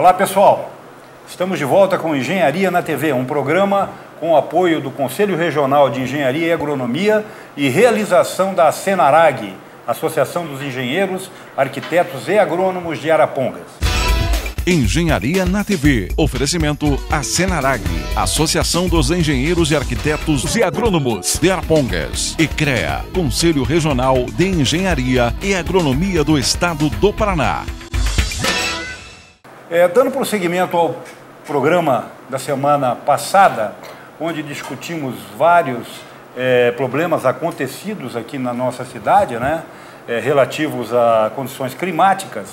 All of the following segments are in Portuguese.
Olá pessoal, estamos de volta com Engenharia na TV, um programa com o apoio do Conselho Regional de Engenharia e Agronomia e realização da Senarag, Associação dos Engenheiros, Arquitetos e Agrônomos de Arapongas. Engenharia na TV. Oferecimento a Senarag, Associação dos Engenheiros e Arquitetos e Agrônomos de Arapongas. E CREA, Conselho Regional de Engenharia e Agronomia do Estado do Paraná. Dando prosseguimento ao programa da semana passada, onde discutimos vários problemas acontecidos aqui na nossa cidade, né, relativos a condições climáticas,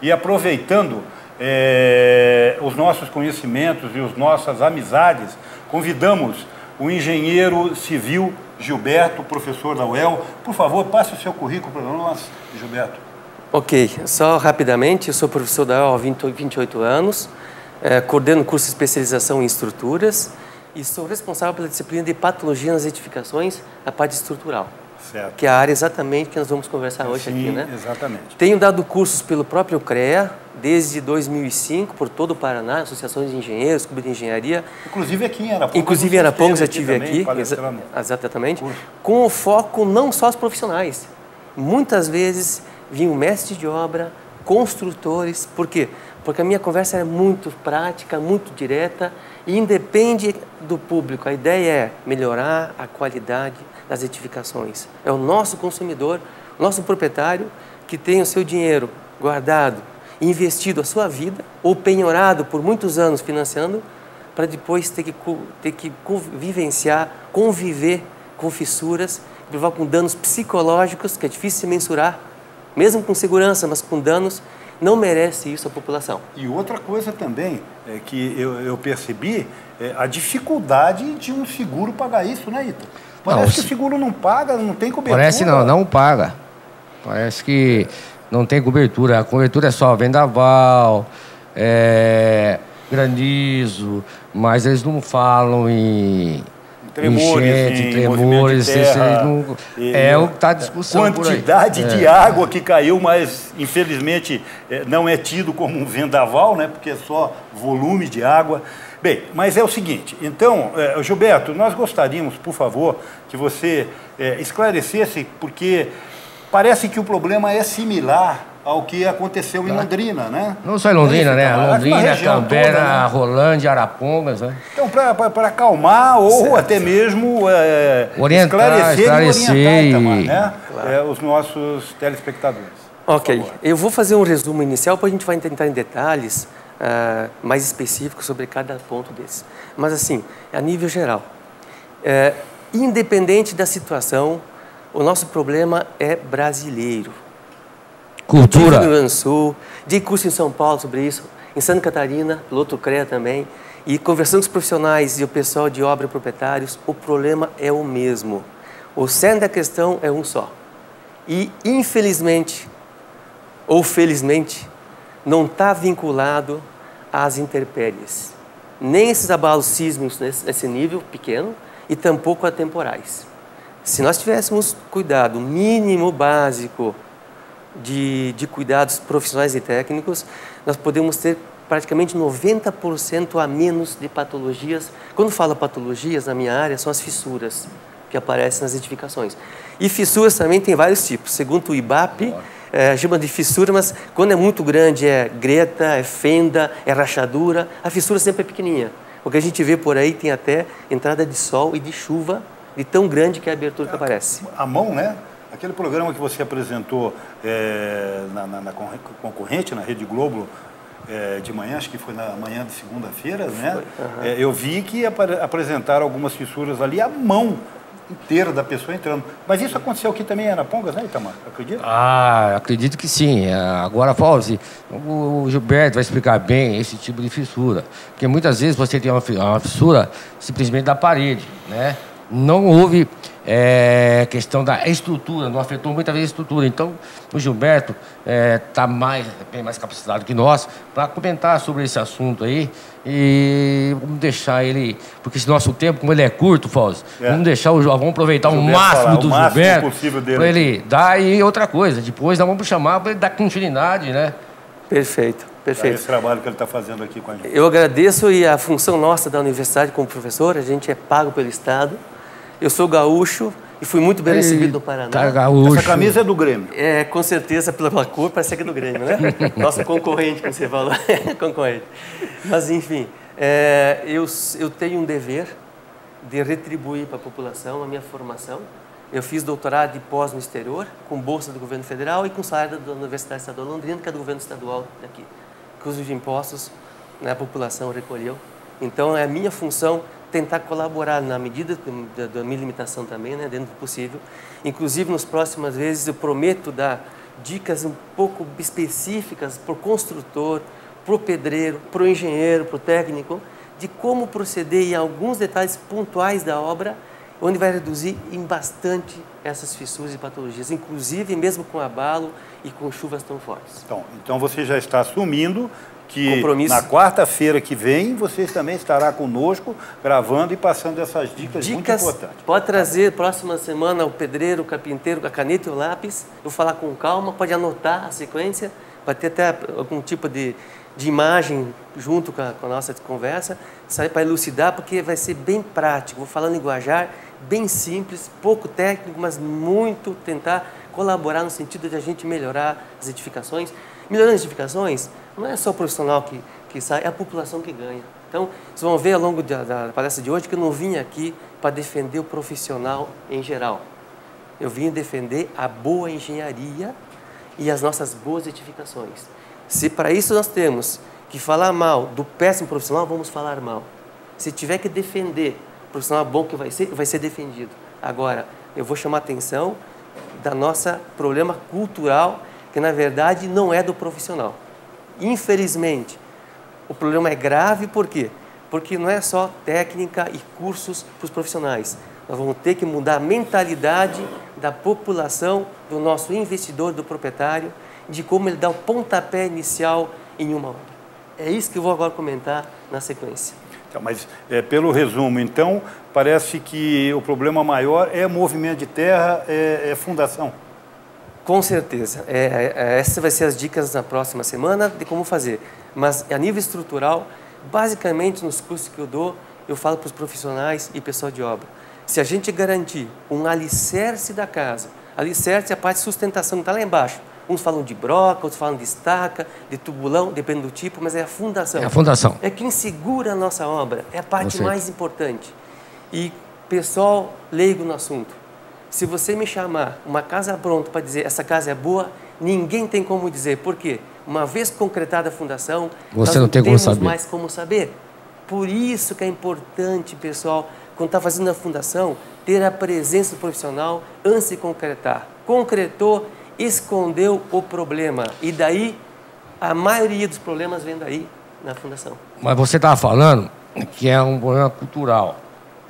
e aproveitando os nossos conhecimentos e as nossas amizades, convidamos o engenheiro civil Gilberto, professor da UEL. Por favor, passe o seu currículo para nós, Gilberto. Ok, só rapidamente, eu sou professor da UEL há 28 anos, coordeno curso de especialização em estruturas e sou responsável pela disciplina de patologia nas edificações, a parte estrutural. Certo. Que é a área exatamente que nós vamos conversar hoje aqui, né? Exatamente. Tenho dado cursos pelo próprio CREA desde 2005 por todo o Paraná, associações de engenheiros, clube de engenharia. Inclusive aqui em Arapongas. Inclusive em Arapongas eu estive aqui, exatamente, com o foco não só os profissionais. Muitas vezes vinham mestres de obra, construtores. Por quê? Porque a minha conversa é muito prática, muito direta e independe do público. A ideia é melhorar a qualidade das edificações. É o nosso consumidor, o nosso proprietário que tem o seu dinheiro guardado, investido a sua vida ou penhorado por muitos anos financiando para depois ter que vivenciar, conviver com fissuras, com danos psicológicos que é difícil de mensurar, mesmo com segurança, mas com danos. Não merece isso a população. E outra coisa também que eu percebi a dificuldade de um seguro pagar isso, né, Ita? Parece que o seguro não paga, não tem cobertura. Parece não paga. Parece que não tem cobertura. A cobertura é só vendaval, granizo, mas eles não falam em enchente, tremores, é o que está a discussão quantidade de água que caiu, mas infelizmente não é tido como um vendaval, né, porque é só volume de água. Bem, mas é o seguinte, então, Gilberto, nós gostaríamos, por favor, que você esclarecesse, porque parece que o problema é similar ao que aconteceu em Londrina, né? Não só em Londrina, né? Londrina, Canberra, né? Rolândia, Arapongas, né? Então, para acalmar ou até mesmo orientar Itamar, né? Claro. Os nossos telespectadores. Ok, eu vou fazer um resumo inicial, depois a gente vai tentar em detalhes mais específicos sobre cada ponto desse. Mas assim, a nível geral, independente da situação, o nosso problema é brasileiro. Cultura. No Rio Grande do Sul, dei curso em São Paulo sobre isso, em Santa Catarina, pelo outro CREA também, e conversando com os profissionais e o pessoal de obra e proprietários, o problema é o mesmo. O cerne da questão é um só. E, infelizmente, ou felizmente, não está vinculado às intempéries. Nem esses abalos sísmicos nesse nível pequeno e tampouco a temporais. Se nós tivéssemos cuidado mínimo básico de cuidados profissionais e técnicos, nós podemos ter praticamente 90% a menos de patologias. Quando falo patologias, na minha área, são as fissuras que aparecem nas edificações. E fissuras também tem vários tipos. Segundo o IBAP, chama de fissura, mas quando é muito grande é greta, é fenda, é rachadura. A fissura sempre é pequenininha. O que a gente vê por aí tem até entrada de sol e de chuva, de tão grande que é a abertura que aparece. A mão, né? Aquele programa que você apresentou na concorrente, na Rede Globo, de manhã, acho que foi na manhã de segunda-feira, né? Eu vi que apresentaram algumas fissuras ali, a mão inteira da pessoa entrando. Mas isso aconteceu aqui também em Arapongas, né, Itamar? Acredita? Acredito que sim. Agora, Fauzi, o Gilberto vai explicar bem esse tipo de fissura. Porque muitas vezes você tem uma fissura simplesmente da parede, né? Não houve questão da estrutura, não afetou muitas vezes a estrutura. Então, o Gilberto está bem mais capacitado que nós para comentar sobre esse assunto aí. E vamos deixar ele, porque esse nosso tempo, como ele é curto, Fauzi, vamos aproveitar o máximo do Gilberto para ele dar. E outra coisa, depois nós vamos chamar para ele dar continuidade, né? Perfeito, perfeito. Esse trabalho que ele está fazendo aqui com a gente. Eu agradeço, e a função nossa da universidade como professor, a gente é pago pelo Estado. Eu sou gaúcho e fui muito bem recebido no Paraná. Tá gaúcho. Essa camisa é do Grêmio. É, com certeza, pela cor, parece que é do Grêmio, né? Nosso concorrente, como você falou, concorrente. Mas, enfim, eu tenho um dever de retribuir para a população a minha formação. Eu fiz doutorado e pós no exterior, com bolsa do governo federal e com salário da Universidade Estadual Londrina, que é do governo estadual daqui, cujos impostos, né, a população recolheu. Então, é a minha função tentar colaborar na medida da minha limitação também, né, dentro do possível. Inclusive, nas próximas vezes, eu prometo dar dicas um pouco específicas para o construtor, para o pedreiro, para o engenheiro, para o técnico, de como proceder em alguns detalhes pontuais da obra, onde vai reduzir em bastante essas fissuras e patologias, inclusive mesmo com abalo e com chuvas tão fortes. Então você já está assumindo que na quarta-feira que vem você também estará conosco gravando e passando essas dicas muito importantes. Pode trazer próxima semana o pedreiro, o carpinteiro, a caneta e o lápis. Eu vou falar com calma, pode anotar a sequência, pode ter até algum tipo de imagem junto com a nossa conversa, sabe, para elucidar, porque vai ser bem prático. Vou falar linguajar bem simples, pouco técnico, mas muito tentar colaborar no sentido de a gente melhorar as edificações. Melhorando as edificações, não é só o profissional que sai, é a população que ganha. Então, vocês vão ver ao longo da palestra de hoje que eu não vim aqui para defender o profissional em geral. Eu vim defender a boa engenharia e as nossas boas edificações. Se para isso nós temos que falar mal do péssimo profissional, vamos falar mal. Se tiver que defender o profissional bom que vai ser defendido. Agora, eu vou chamar a atenção da nossa problema cultural, que na verdade não é do profissional. Infelizmente, o problema é grave, por quê? Porque não é só técnica e cursos para os profissionais. Nós vamos ter que mudar a mentalidade da população, do nosso investidor, do proprietário, de como ele dá o pontapé inicial em uma obra. É isso que eu vou agora comentar na sequência. Então, mas, pelo resumo, então, parece que o problema maior é movimento de terra, é fundação. Com certeza. Essas vão ser as dicas na próxima semana de como fazer. Mas, a nível estrutural, basicamente, nos cursos que eu dou, eu falo para os profissionais e pessoal de obra. Se a gente garantir um alicerce da casa, alicerce é a parte de sustentação que está lá embaixo. Uns falam de broca, outros falam de estaca, de tubulão, depende do tipo, mas é a fundação. É a fundação. É quem segura a nossa obra, é a parte mais importante. E, pessoal leigo no assunto, se você me chamar uma casa pronta para dizer essa casa é boa, ninguém tem como dizer. Por quê? Uma vez concretada a fundação, nós não temos mais como saber. Por isso que é importante, pessoal, quando está fazendo a fundação, ter a presença do profissional antes de concretar. Concretou, escondeu o problema. E daí, a maioria dos problemas vem daí, na fundação. Mas você estava falando que é um problema cultural.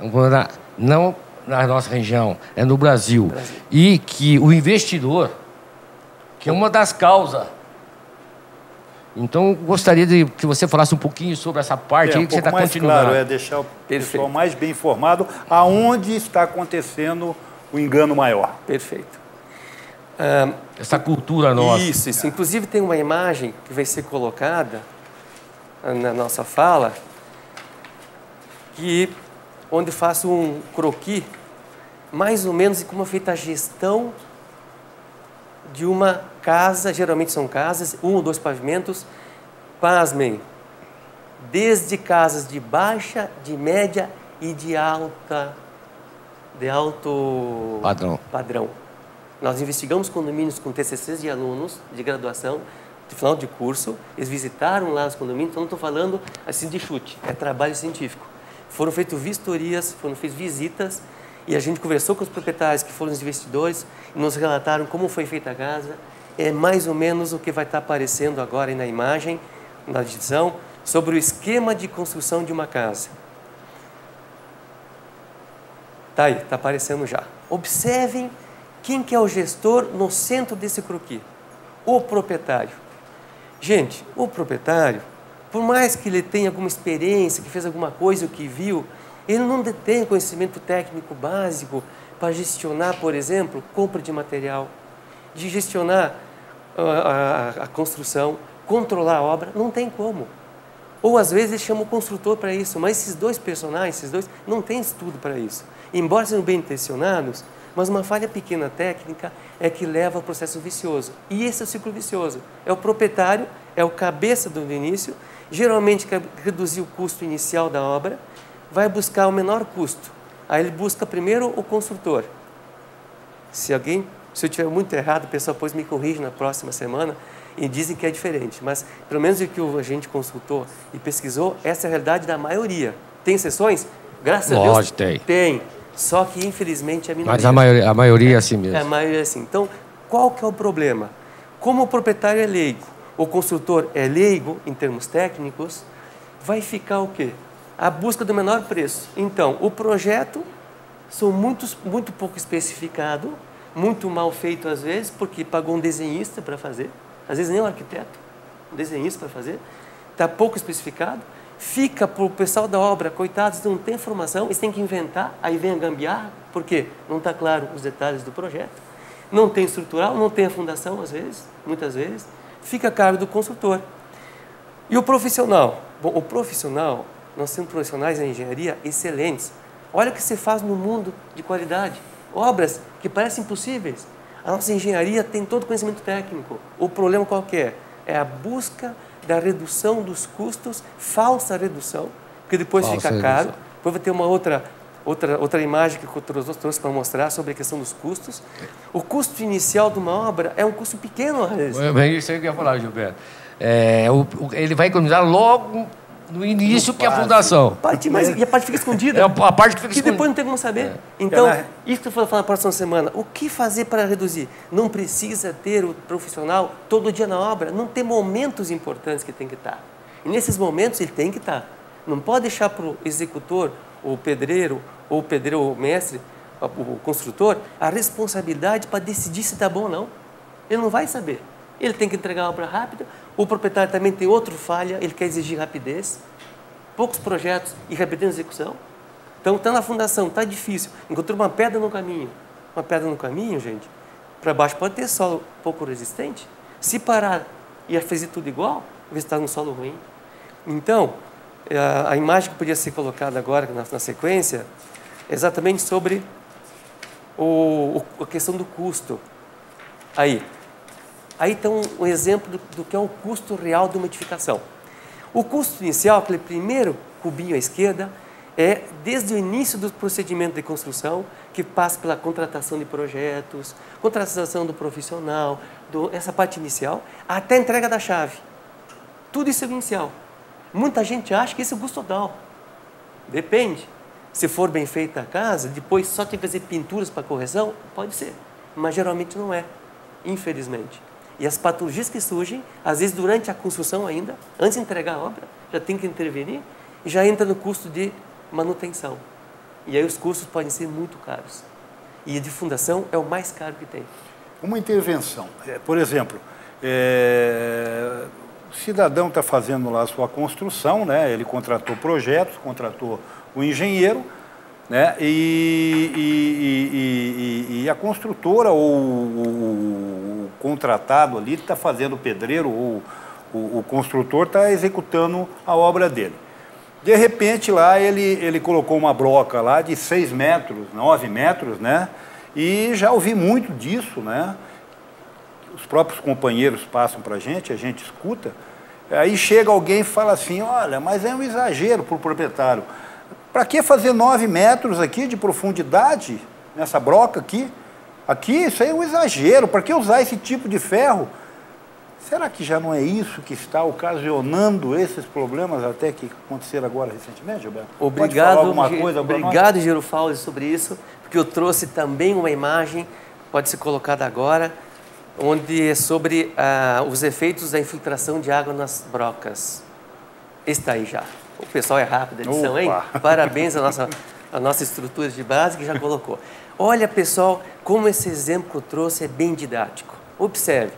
É um problema não na nossa região, é no Brasil. E que o investidor, que é uma das causas. Então, gostaria que você falasse um pouquinho sobre essa parte aí que você está continuando. Claro, deixar o pessoal mais bem informado aonde está acontecendo o engano maior. Perfeito. Essa cultura nossa. Isso. Inclusive tem uma imagem que vai ser colocada na nossa fala, onde faço um croquis, mais ou menos de como é feita a gestão de uma casa, geralmente são casas, 1 ou 2 pavimentos, pasmem, desde casas de baixa, de média e de alto padrão. Nós investigamos condomínios com TCCs de alunos de graduação, de final de curso, eles visitaram lá os condomínios, então não estou falando assim de chute, é trabalho científico. Foram feitas vistorias, foram feitas visitas, e a gente conversou com os proprietários que foram os investidores e nos relataram como foi feita a casa. É mais ou menos o que vai estar aparecendo agora aí na imagem, na edição, sobre o esquema de construção de uma casa. Tá aí, está aparecendo já. Observem quem que é o gestor no centro desse croquis. O proprietário. Gente, o proprietário, por mais que ele tenha alguma experiência, que fez alguma coisa, o que viu, ele não detém conhecimento técnico básico para gestionar, por exemplo, compra de material, de gestionar a construção, controlar a obra, não tem como. Ou às vezes eles chamam o construtor para isso, mas esses dois personagens, não têm estudo para isso. Embora sejam bem intencionados, mas uma falha pequena técnica é que leva ao processo vicioso. E esse é o ciclo vicioso. É o proprietário, é o cabeça do início, geralmente quer reduzir o custo inicial da obra, vai buscar o menor custo. Aí ele busca primeiro o construtor. Se eu estiver muito errado, o pessoal depois me corrige na próxima semana e dizem que é diferente. Mas, pelo menos o que a gente consultou e pesquisou, essa é a realidade da maioria. Tem exceções? Graças a Deus. Lógico, tem. Tem. Só que, infelizmente, é a minoria. Mas a maioria é assim mesmo. A maioria é assim. Então, qual que é o problema? Como o proprietário é leigo, o construtor é leigo em termos técnicos, vai ficar o quê? A busca do menor preço. Então, o projeto são muito pouco especificado, muito mal feito às vezes, porque pagou um desenhista para fazer, às vezes nem um arquiteto, um desenhista para fazer, está pouco especificado, fica para o pessoal da obra, coitados, não tem informação, eles têm que inventar, aí vem a gambiarra, porque não está claro os detalhes do projeto, não tem estrutural, não tem a fundação às vezes, muitas vezes, fica a cargo do construtor. E o profissional? Bom, o profissional, nós temos profissionais em engenharia excelentes. Olha o que se faz no mundo de qualidade. Obras que parecem impossíveis. A nossa engenharia tem todo o conhecimento técnico. O problema qual que é? É a busca da redução dos custos, falsa redução, que depois fica caro. Depois vai ter uma outra imagem que eu trouxe para mostrar sobre a questão dos custos. O custo inicial de uma obra é um custo pequeno, às vezes. Isso aí que eu ia falar, Gilberto. Ele vai economizar logo no início, que é a fundação. E a parte fica escondida. É a parte que fica escondida. E depois não tem como saber. Então, isso que eu vou falar na próxima semana. O que fazer para reduzir? Não precisa ter o profissional todo dia na obra. Não tem momentos importantes que tem que estar. E nesses momentos ele tem que estar. Não pode deixar para o executor, o pedreiro, ou o mestre, o construtor, a responsabilidade para decidir se está bom ou não. Ele não vai saber. Ele tem que entregar a obra rápida. O proprietário também tem outra falha, ele quer exigir rapidez. Poucos projetos e rapidez na execução. Então, está na fundação, está difícil. Encontrou uma pedra no caminho. Uma pedra no caminho, gente, para baixo pode ter solo pouco resistente. Se parar e fazer tudo igual, vai estar num solo ruim. Então, a imagem que podia ser colocada agora na sequência é exatamente sobre a questão do custo. Aí está um exemplo do que é o custo real de uma edificação. O custo inicial, aquele primeiro cubinho à esquerda, é desde o início do procedimento de construção, que passa pela contratação de projetos, contratação do profissional, essa parte inicial, até a entrega da chave. Tudo isso é inicial. Muita gente acha que isso é o custo total. Depende. Se for bem feita a casa, depois só tem que fazer pinturas para correção, pode ser. Mas geralmente não é, infelizmente. E as patologias que surgem, às vezes durante a construção ainda, antes de entregar a obra, já tem que intervenir e já entra no custo de manutenção. E aí os custos podem ser muito caros. E a de fundação é o mais caro que tem. Uma intervenção. Por exemplo, o cidadão está fazendo lá a sua construção, né? Ele contratou projetos, contratou o engenheiro, né? E a construtora ou o contratado ali está fazendo o pedreiro ou o construtor está executando a obra dele. De repente lá ele colocou uma broca lá de 6 metros, 9 metros, né? E já ouvi muito disso, né? Os próprios companheiros passam para a gente escuta. Aí chega alguém e fala assim, olha, mas é um exagero para o proprietário. Para que fazer 9 metros aqui de profundidade nessa broca aqui? Aqui isso aí é um exagero, para que usar esse tipo de ferro? Será que já não é isso que está ocasionando esses problemas até que aconteceram agora recentemente, Gilberto? Obrigado, Gerufaldi, sobre isso, porque eu trouxe também uma imagem, pode ser colocada agora, onde é sobre os efeitos da infiltração de água nas brocas. Está aí já. O pessoal é rápido, a edição, hein? Parabéns à nossa estrutura de base que já colocou. Olha, pessoal, como esse exemplo que eu trouxe é bem didático. Observe.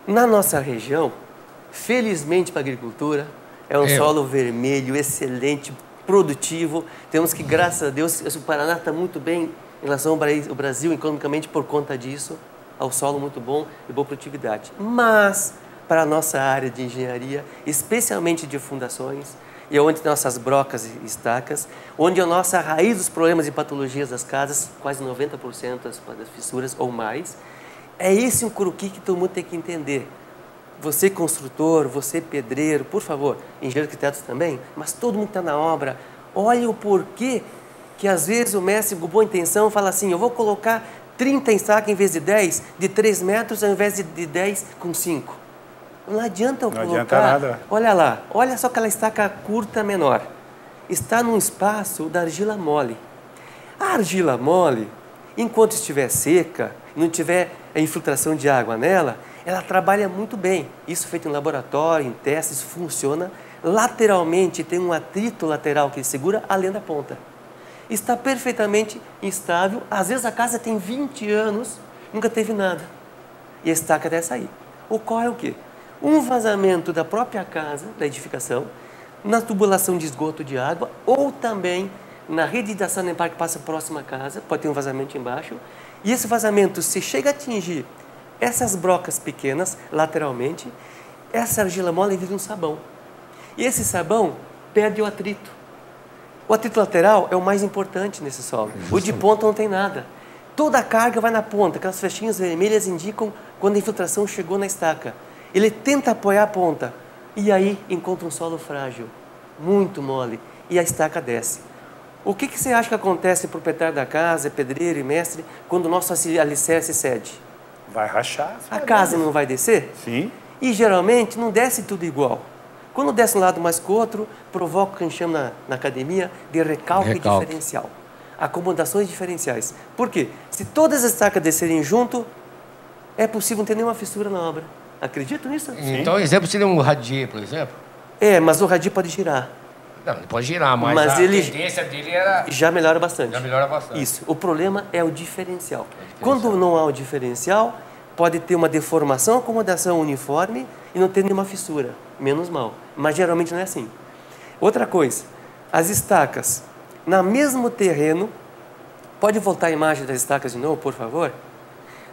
Na nossa região, felizmente para a agricultura, é um solo vermelho, excelente, produtivo. Temos que, graças a Deus, o Paraná está muito bem em relação ao Brasil, economicamente, por conta disso. Ao solo muito bom e boa produtividade. Mas para a nossa área de engenharia, especialmente de fundações, e onde nossas brocas e estacas, onde a nossa raiz dos problemas e patologias das casas, quase 90% das fissuras ou mais. É esse um croquis que todo mundo tem que entender. Você construtor, você pedreiro, por favor, engenheiro arquitetos também, mas todo mundo está na obra, olha o porquê que às vezes o mestre com boa intenção fala assim, eu vou colocar 30 estacas em vez de 10, de 3 metros ao invés de 10 com 5. Não adianta eu colocar. Não adianta nada. Olha lá, olha só aquela estaca curta menor. Está num espaço da argila mole. A argila mole, enquanto estiver seca, não tiver a infiltração de água nela, ela trabalha muito bem. Isso feito em laboratório, em testes, funciona. Lateralmente tem um atrito lateral que segura além da ponta. Está perfeitamente instável. Às vezes a casa tem 20 anos, nunca teve nada. E a estaca deve sair. Ocorre o quê? Um vazamento da própria casa, da edificação, na tubulação de esgoto de água ou também na rede de saneamento que passa próxima à casa, pode ter um vazamento embaixo. E esse vazamento, se chega a atingir essas brocas pequenas, lateralmente, essa argila mole vira um sabão. E esse sabão perde o atrito. O atrito lateral é o mais importante nesse solo. O de ponta não tem nada. Toda a carga vai na ponta, aquelas flechinhas vermelhas indicam quando a infiltração chegou na estaca. Ele tenta apoiar a ponta e aí encontra um solo frágil, muito mole, e a estaca desce. O que você acha que acontece, proprietário da casa, pedreiro e mestre, quando o nosso alicerce cede? Vai rachar. A casa não vai descer? Sim. E geralmente não desce tudo igual. Quando desce um lado mais que o outro, provoca o que a gente chama na academia de recalque diferencial. Acomodações diferenciais. Por quê? Se todas as estacas descerem junto, é possível não ter nenhuma fissura na obra. Acredito nisso? Então, exemplo seria um radier, por exemplo? É, mas o radier pode girar. Não, ele pode girar, mas a tendência dele era... Já melhora bastante. Já melhora bastante. Isso. O problema é o diferencial. Quando não há o diferencial, pode ter uma deformação, acomodação uniforme e não ter nenhuma fissura. Menos mal. Mas geralmente não é assim. Outra coisa, as estacas, no mesmo terreno, pode voltar a imagem das estacas de novo, por favor?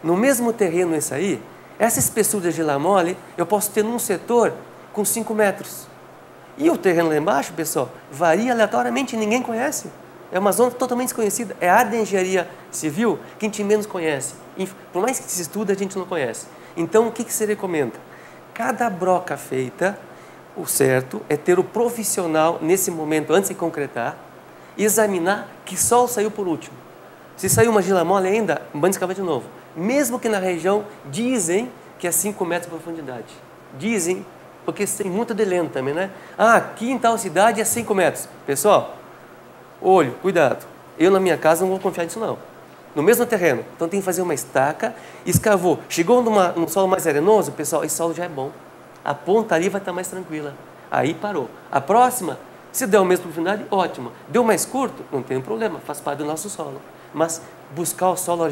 No mesmo terreno esse aí, essa espessura de argila mole, eu posso ter num setor com 5 metros. E o terreno lá embaixo, pessoal, varia aleatoriamente, ninguém conhece. É uma zona totalmente desconhecida. É a área de engenharia civil que a gente menos conhece. E, por mais que se estude, a gente não conhece. Então, o que se recomenda? Cada broca feita, o certo é ter o profissional, nesse momento, antes de concretar, examinar que solo saiu por último. Se saiu uma argila mole ainda, manda escavar de novo. Mesmo que na região dizem que é 5 metros de profundidade. Dizem, porque tem muito deleno também, né? Ah, aqui em tal cidade é 5 metros. Pessoal, olho, cuidado. Eu na minha casa não vou confiar nisso não. No mesmo terreno. Então tem que fazer uma estaca, escavou. Chegou num solo mais arenoso, pessoal, esse solo já é bom. A ponta ali vai estar mais tranquila. Aí parou. A próxima, se der a mesma profundidade, ótimo. Deu mais curto, não tem problema, faz parte do nosso solo. Mas buscar o solo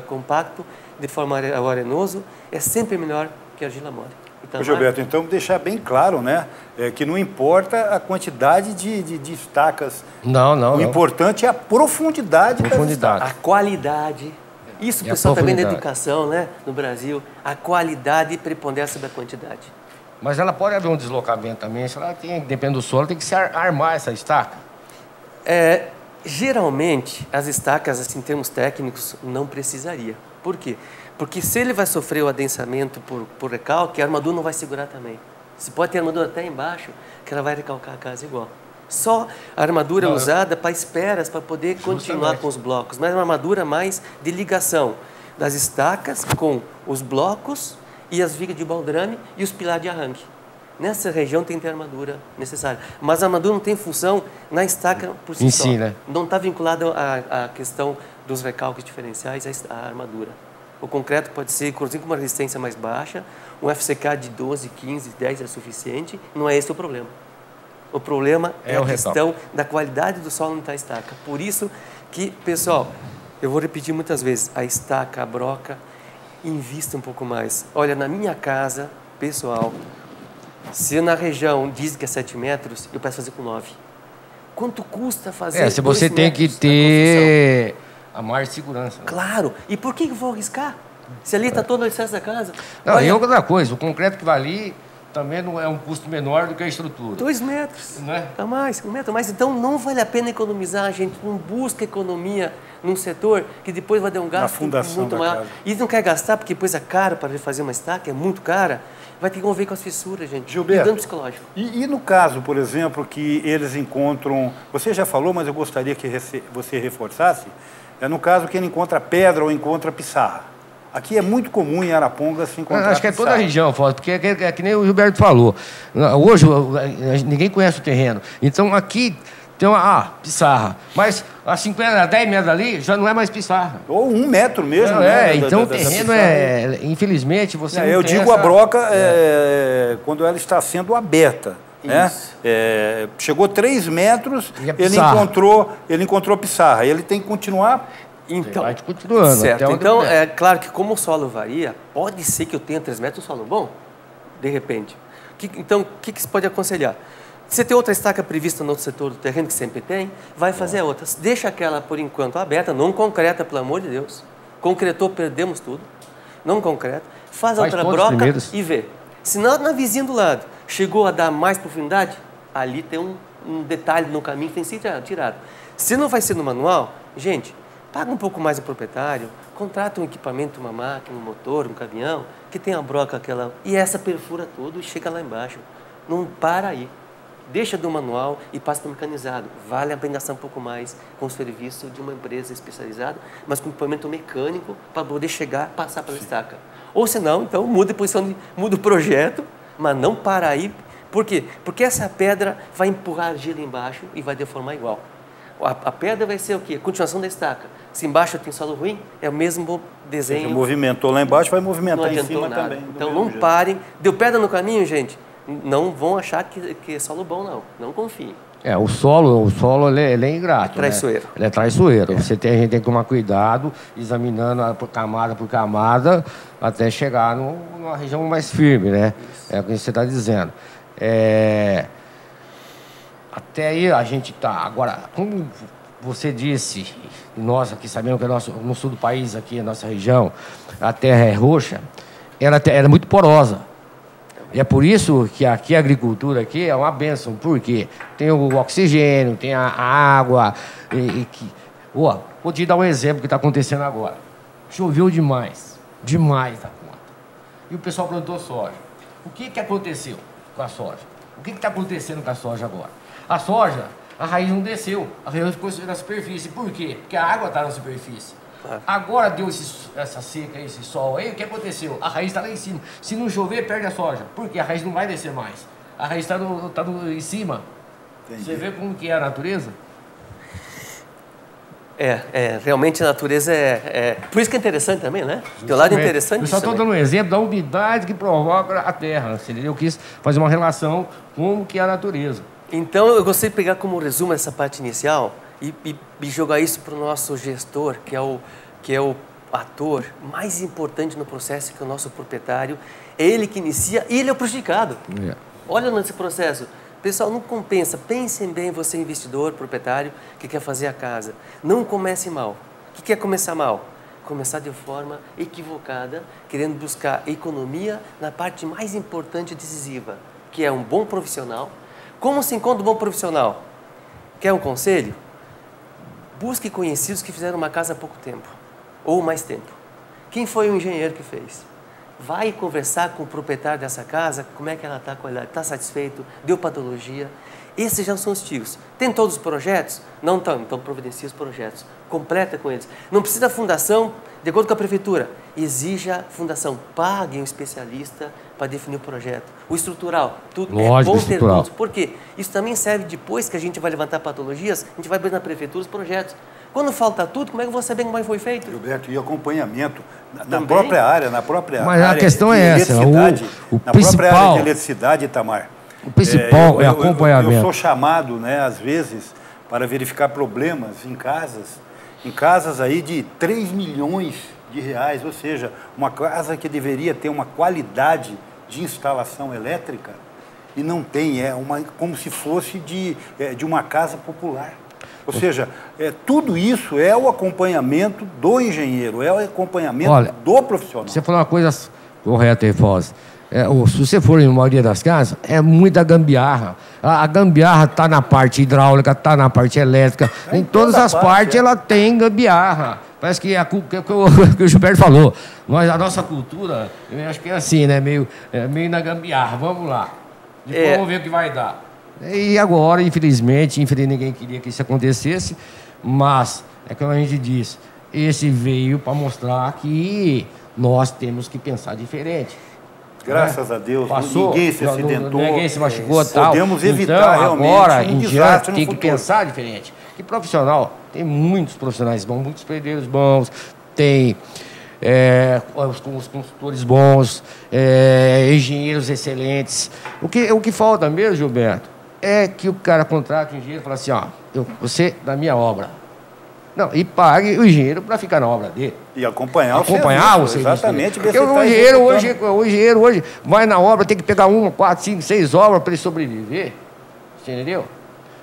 compacto, de forma arenoso, é sempre melhor que a argila mole. Então, Gilberto, então deixar bem claro, né, que não importa a quantidade de estacas. Não. O importante é a profundidade. A qualidade. Isso o pessoal também da educação, né, no Brasil, a qualidade prepondera sobre a quantidade. Mas ela pode haver um deslocamento também, se ela tem, depende do solo, tem que se armar essa estaca? Geralmente, as estacas, assim, em termos técnicos, não precisaria. Por quê? Porque se ele vai sofrer o adensamento por recalque, a armadura não vai segurar também. Você pode ter armadura até embaixo, que ela vai recalcar a casa igual. Só a armadura é usada para esperas, para poder continuar com os blocos. Mas é uma armadura mais de ligação das estacas com os blocos e as vigas de baldrame e os pilares de arranque. Nessa região tem que ter armadura necessária. Mas a armadura não tem função na estaca por si só. Né? Não está vinculada à questão dos recalques diferenciais à armadura. O concreto pode ser, inclusive, com uma resistência mais baixa, um FCK de 12, 15, 10 é suficiente, não é esse o problema. O problema é a questão da qualidade do solo onde está a estaca. Por isso que, pessoal, eu vou repetir muitas vezes, a estaca, a broca, invista um pouco mais. Olha, na minha casa, pessoal, se na região diz que é 7 metros, eu peço fazer com 9. Quanto custa fazer? Se você tem que ter a maior segurança. Né? Claro. E por que eu vou arriscar? Se ali está todo o excesso da casa... Não, e outra coisa, o concreto que vai ali também não é um custo menor do que a estrutura. 2 metros, não é? Tá mais, 1 metro mais. Então não vale a pena economizar, a gente não busca economia num setor que depois vai dar um gasto muito maior. E não quer gastar porque depois é caro para refazer uma estaca, é muito cara, vai ter que conviver com as fissuras, gente. Gilberto, e dano psicológico. E no caso, por exemplo, que eles encontram, você já falou, mas eu gostaria que você reforçasse, no caso que ele encontra pedra ou encontra pissarra. Aqui é muito comum em Arapongas se encontrar acho que é toda a região, porque é que nem o Gilberto falou. Hoje ninguém conhece o terreno. Então aqui tem uma pissarra. Mas a 10 metros ali já não é mais pissarra. Ou 1 metro mesmo. Então o terreno infelizmente, você não eu tem digo a broca quando ela está sendo aberta. Né? Chegou 3 metros, ele encontrou pissarra. Ele tem que continuar. Então, vai continuando. Certo. Então, é claro que como o solo varia, pode ser que eu tenha 3 metros de solo bom, de repente. Então, o que se pode aconselhar? Você tem outra estaca prevista no outro setor do terreno, que sempre tem, vai fazer outras. Deixa aquela, por enquanto, aberta, não concreta, pelo amor de Deus. Concretou, perdemos tudo. Não concreta. Faz outra broca e vê. Se na vizinha do lado chegou a dar mais profundidade, ali tem um detalhe no caminho que tem que ser tirado. Se não vai ser no manual, gente... Paga um pouco mais o proprietário, contrata um equipamento, uma máquina, um motor, um caminhão, que tem a broca aquela... E essa perfura tudo e chega lá embaixo. Não para aí. Deixa do manual e passa para o mecanizado. Vale a pena gastar um pouco mais com o serviço de uma empresa especializada, mas com equipamento mecânico para poder chegar, passar pela estaca. Ou senão, então, muda a posição, muda o projeto, mas não para aí. Por quê? Porque essa pedra vai empurrar argila embaixo e vai deformar igual. A pedra vai ser o quê? A continuação da estaca. Se embaixo tem solo ruim, é o mesmo desenho. Se movimentou lá embaixo, vai movimentar em cima nada. também. Então não parem. Deu pedra no caminho, gente? Não vão achar que é solo bom, não. Não confiem. O solo ele é ingrato. É traiçoeiro. Né? Ele é traiçoeiro. A gente tem que tomar cuidado, examinando camada por camada, até chegar numa região mais firme, né? Isso. É o que você está dizendo. Até aí a gente está... Agora, como você disse, nós aqui sabemos que no sul do país, aqui, a nossa região, a terra é roxa, ela é muito porosa. E é por isso que aqui a agricultura aqui é uma bênção. Por quê? Tem o oxigênio, tem a água. Vou te dar um exemplo que está acontecendo agora. Choveu demais. Demais da conta. E o pessoal plantou soja. O que aconteceu com a soja? O que está acontecendo com a soja agora? A soja, a raiz não desceu, a raiz ficou na superfície. Por quê? Porque a água está na superfície. Agora deu essa seca, esse sol aí, o que aconteceu? A raiz está lá em cima. Se não chover, perde a soja. Por quê? A raiz não vai descer mais. A raiz está em cima. Entendi. Você vê como que é a natureza? Realmente a natureza Por isso que é interessante também, né? Teu lado é interessante. Eu só estou dando um exemplo da umidade que provoca a terra. Eu quis fazer uma relação com que é a natureza. Então, eu gostaria de pegar como resumo essa parte inicial e jogar isso para o nosso gestor, que é o ator mais importante no processo, que é o nosso proprietário. É ele que inicia e ele é o prejudicado. Olha nesse processo. Pessoal, não compensa. Pensem bem, você investidor, proprietário, que quer fazer a casa. Não comece mal. O que é começar mal? Começar de forma equivocada, querendo buscar economia na parte mais importante e decisiva, que é um bom profissional. Como se encontra um bom profissional? Quer um conselho? Busque conhecidos que fizeram uma casa há pouco tempo, ou mais tempo. Quem foi o engenheiro que fez? Vai conversar com o proprietário dessa casa, como é que ela está, está satisfeito, deu patologia. Esses já são os tios. Tem todos os projetos? Não estão, então providencia os projetos. Completa com eles. Não precisa fundação, de acordo com a prefeitura. Exija fundação, pague um especialista para definir o projeto. O estrutural, tudo é bom ter todos. Por quê? Isso também serve depois que a gente vai levantar patologias, a gente vai ver na prefeitura os projetos. Quando falta tudo, como é que eu vou saber como foi feito? Gilberto, e acompanhamento na própria área, Mas a questão é essa, na própria área de eletricidade, Itamar. O principal é acompanhamento. Eu sou chamado, né, às vezes, para verificar problemas em casas aí de 3 milhões de reais, ou seja, uma casa que deveria ter uma qualidade de instalação elétrica e não tem, como se fosse de uma casa popular. Ou seja, tudo isso é o acompanhamento do engenheiro, é o acompanhamento do profissional. Você falou uma coisa correta aí, Foz. Se você for em maioria das casas, é muita gambiarra. A gambiarra está na parte hidráulica, está na parte elétrica. Em todas as partes ela tem gambiarra. Parece que que o Gilberto falou. A nossa cultura, eu acho que é assim, né? Meio na gambiarra. Vamos lá. Depois vamos ver o que vai dar. E agora, infelizmente, ninguém queria que isso acontecesse, mas, é como a gente diz, esse veio para mostrar que nós temos que pensar diferente. Graças a Deus, ninguém se acidentou. Ninguém se machucou, tal. Podemos evitar então, realmente agora, um desastre tem que pensar diferente. Que profissional, tem muitos profissionais bons, muitos pedreiros bons, tem os consultores bons, engenheiros excelentes. O que falta mesmo, Gilberto, é que o cara contrata o engenheiro e fala assim, você da minha obra. Não, e pague o engenheiro para ficar na obra dele. E acompanhar o serviço. Exatamente. Porque o engenheiro hoje vai na obra, tem que pegar 1, 4, 5, 6 obras para ele sobreviver. Você entendeu?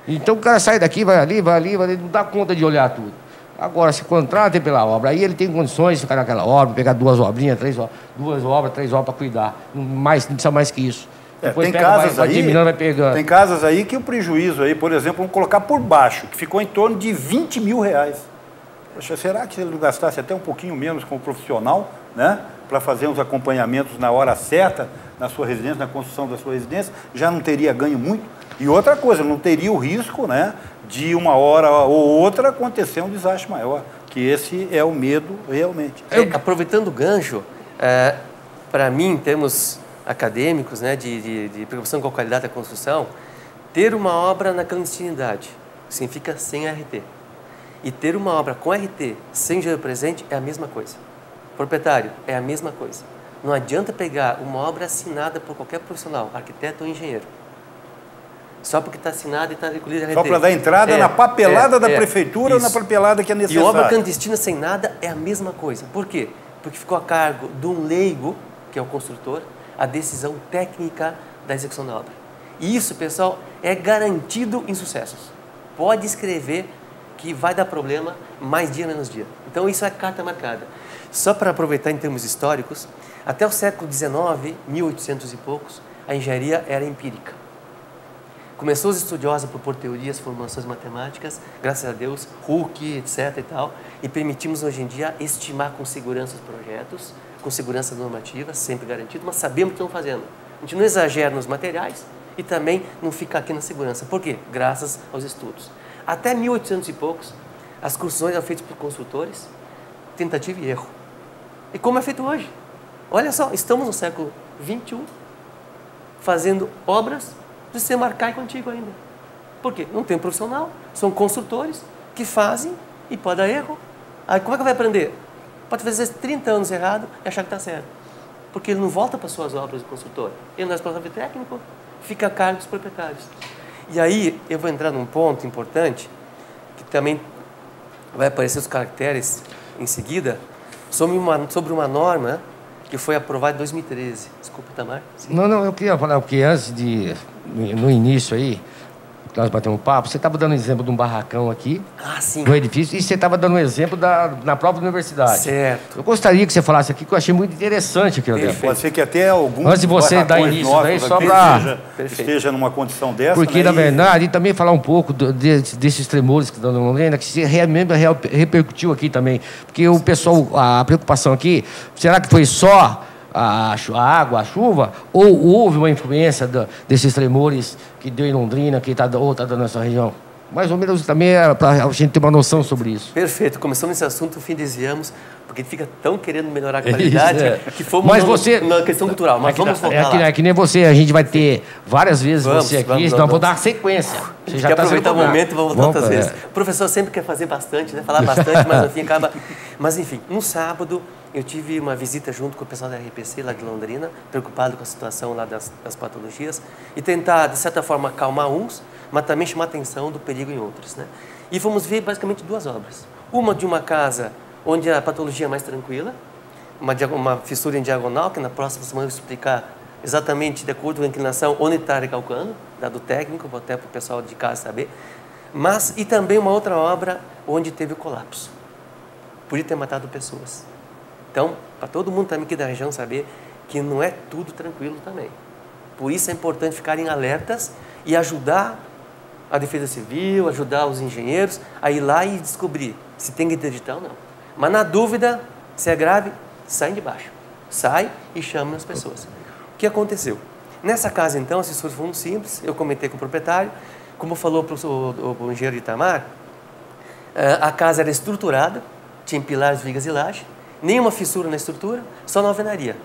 Então o cara sai daqui, vai ali, não dá conta de olhar tudo. Agora, se contrata pela obra, aí ele tem condições de ficar naquela obra, pegar 2 obrinhas, 3 obras, 2 obras, 3 obras para cuidar. Não precisa mais que isso. Tem casas aí que o prejuízo aí, por exemplo, vamos colocar por baixo, que ficou em torno de R$20 mil. Poxa, será que se ele não gastasse até um pouquinho menos com o profissional, né, para fazer os acompanhamentos na hora certa, na sua residência, na construção da sua residência, já não teria ganho muito? E outra coisa, não teria o risco, né, de uma hora ou outra acontecer um desastre maior, que esse é o medo realmente. Aproveitando o gancho, para mim, em termos acadêmicos, né, de preocupação com a qualidade da construção, ter uma obra na clandestinidade significa sem RT. E ter uma obra com RT sem engenheiro presente é a mesma coisa. Proprietário, é a mesma coisa. Não adianta pegar uma obra assinada por qualquer profissional, arquiteto ou engenheiro, só porque está assinada e está recolhida RT. Só para dar entrada na papelada da prefeitura ou na papelada que é necessária. E obra clandestina sem nada é a mesma coisa. Por quê? Porque ficou a cargo de um leigo, que é o construtor, a decisão técnica da execução da obra. E isso, pessoal, é garantido em sucessos. Pode escrever que vai dar problema mais dia, menos dia. Então, isso é carta marcada. Só para aproveitar em termos históricos, até o século XIX, 1800 e poucos, a engenharia era empírica. Começou os estudiosos a propor teorias, formulações matemáticas, graças a Deus, Hooke, etc. e tal, e permitimos hoje em dia estimar com segurança os projetos, com segurança normativa, sempre garantido, mas sabemos o que estamos fazendo. A gente não exagera nos materiais e também não fica aqui na segurança. Por quê? Graças aos estudos. Até 1800 e poucos, as construções eram feitas por consultores, tentativa e erro. E como é feito hoje? Olha só, estamos no século XXI, fazendo obras de sistema arcaico antigo ainda. Por quê? Não tem profissional, são construtores que fazem e pode dar erro. Aí como é que vai aprender? Pode fazer 30 anos errado e achar que está certo. Porque ele não volta para suas obras de construtor. Ele não é responsável técnico, fica a cargo dos proprietários. E aí eu vou entrar num ponto importante, que também vai aparecer os caracteres em seguida, sobre uma norma que foi aprovada em 2013. Desculpa, Tamar. Sim. Não, eu queria falar, porque antes no início aí, nós batemos um papo, você estava dando um exemplo de um barracão aqui, do edifício, e você estava dando um exemplo na própria universidade. Certo. Eu gostaria que você falasse aqui, que eu achei muito interessante aquilo ali. Pode ser que até alguns antes de você dar início daí, só para esteja numa condição dessa. Porque, né, na verdade, e também falar um pouco desses tremores que estão dando Londrina, que se repercutiu aqui também. Porque o pessoal, a preocupação aqui, será que foi só a água, a chuva, ou houve uma influência desses tremores que deu em Londrina, que está dando nessa região? Mais ou menos também para a gente ter uma noção sobre isso. Perfeito. Começamos esse assunto, no fim desviamos, porque fica tão querendo melhorar a qualidade, que foi uma questão cultural. Mas vamos voltar lá. É que nem você, a gente vai ter várias vezes você aqui, então vou dar sequência. Você já quer aproveitar o momento e vamos voltar outras vezes. O professor sempre quer fazer bastante, né? Falar bastante, mas no fim acaba... Mas enfim, no sábado eu tive uma visita junto com o pessoal da RPC lá de Londrina, preocupado com a situação lá das patologias, e tentar, de certa forma, acalmar uns, mas também chamar a atenção do perigo em outros, né? E fomos ver basicamente 2 obras. Uma de uma casa onde a patologia é mais tranquila, uma fissura em diagonal, que na próxima semana eu vou explicar exatamente de acordo com a inclinação onde está recalcando, dado técnico, até para o pessoal de casa saber. Mas, e também uma outra obra onde teve o colapso. Podia ter matado pessoas. Então, para todo mundo também aqui da região saber que não é tudo tranquilo também. Por isso é importante ficarem alertas e ajudar a Defesa Civil, ajudar os engenheiros a ir lá e descobrir se tem que interditar ou não. Mas na dúvida, se é grave, sai de baixo. Sai e chama as pessoas. O que aconteceu? Nessa casa, então, as fissuras foram simples, eu comentei com o proprietário, como falou o engenheiro Itamar, a casa era estruturada, tinha pilares, vigas e laje, nenhuma fissura na estrutura, só na alvenaria.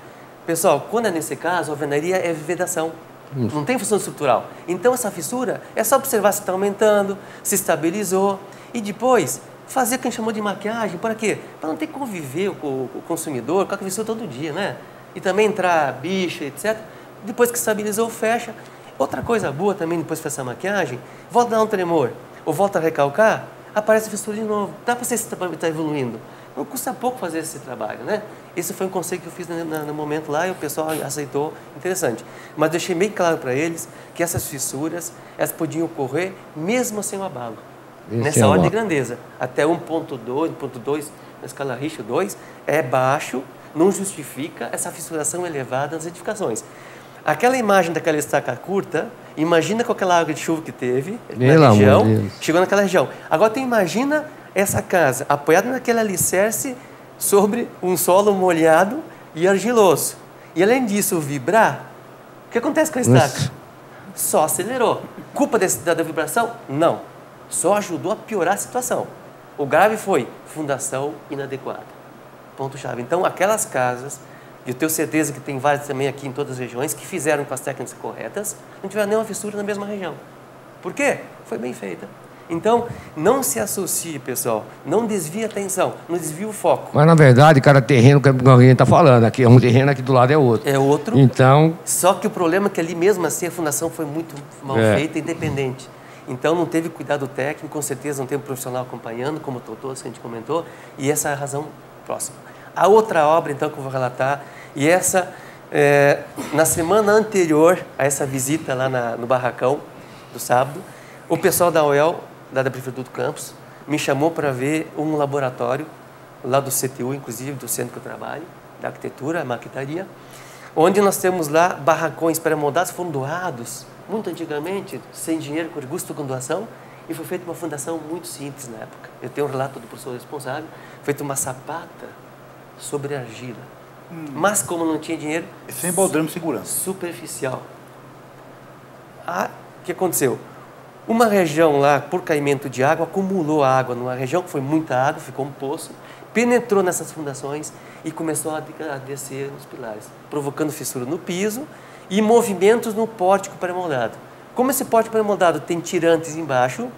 Pessoal, quando é nesse caso, a alvenaria é vedação, não tem função estrutural. Então, essa fissura é só observar se está aumentando, se estabilizou, e depois fazer o que a gente chamou de maquiagem. Para quê? Para não ter que conviver com o consumidor, com a fissura todo dia, né? E também entrar bicha, etc. Depois que estabilizou, fecha. Outra coisa boa também, depois de fazer essa maquiagem, volta a dar um tremor, ou volta a recalcar, aparece a fissura de novo. Dá para você estar evoluindo. Não custa pouco fazer esse trabalho, né? Esse foi um conceito que eu fiz no momento lá e o pessoal aceitou, interessante. Mas deixei bem claro para eles que essas fissuras, elas podiam ocorrer mesmo sem o abalo. Nessa ordem de grandeza. Até 1.2, na escala Richter 2, é baixo, não justifica essa fissuração elevada nas edificações. Aquela imagem daquela estaca curta, imagina com aquela água de chuva que teve na região, chegou naquela região. Agora tu imagina essa casa apoiada naquele alicerce sobre um solo molhado e argiloso. E além disso vibrar, o que acontece com a estaca? Só acelerou. Culpa da vibração? Não. Só ajudou a piorar a situação. O grave foi fundação inadequada. Ponto-chave. Então, aquelas casas, eu tenho certeza que tem várias também aqui em todas as regiões, que fizeram com as técnicas corretas, não tiveram nenhuma fissura na mesma região. Por quê? Foi bem feita. Então, não se associe, pessoal. Não desvie a atenção, não desvie o foco. Mas, na verdade, cada terreno que alguém está falando, aqui é um terreno, aqui do lado é outro. É outro. Então... Só que o problema é que ali mesmo assim a fundação foi muito mal feita, independente. Então, não teve cuidado técnico, com certeza não teve um profissional acompanhando, como o doutor, que a gente comentou, e essa é a razão próxima. A outra obra, então, que eu vou relatar, e essa, na semana anterior a essa visita lá no barracão do sábado, o pessoal da UEL, da Prefeitura do Campos, me chamou para ver um laboratório, lá do CTU, inclusive, do centro que eu trabalho, da arquitetura, a maquetaria, onde nós temos lá barracões pré-moldados, foram doados, muito antigamente, sem dinheiro, com custo com doação, e foi feita uma fundação muito simples na época. Eu tenho um relato do professor responsável, feita uma sapata sobre argila. Mas como não tinha dinheiro... Sem baldrame de segurança. Superficial. O que aconteceu? Uma região lá, por caimento de água, acumulou água numa região que foi muita água, ficou um poço, penetrou nessas fundações e começou a descer nos pilares, provocando fissura no piso e movimentos no pórtico pré-moldado. Como esse pórtico pré-moldado tem tirantes embaixo,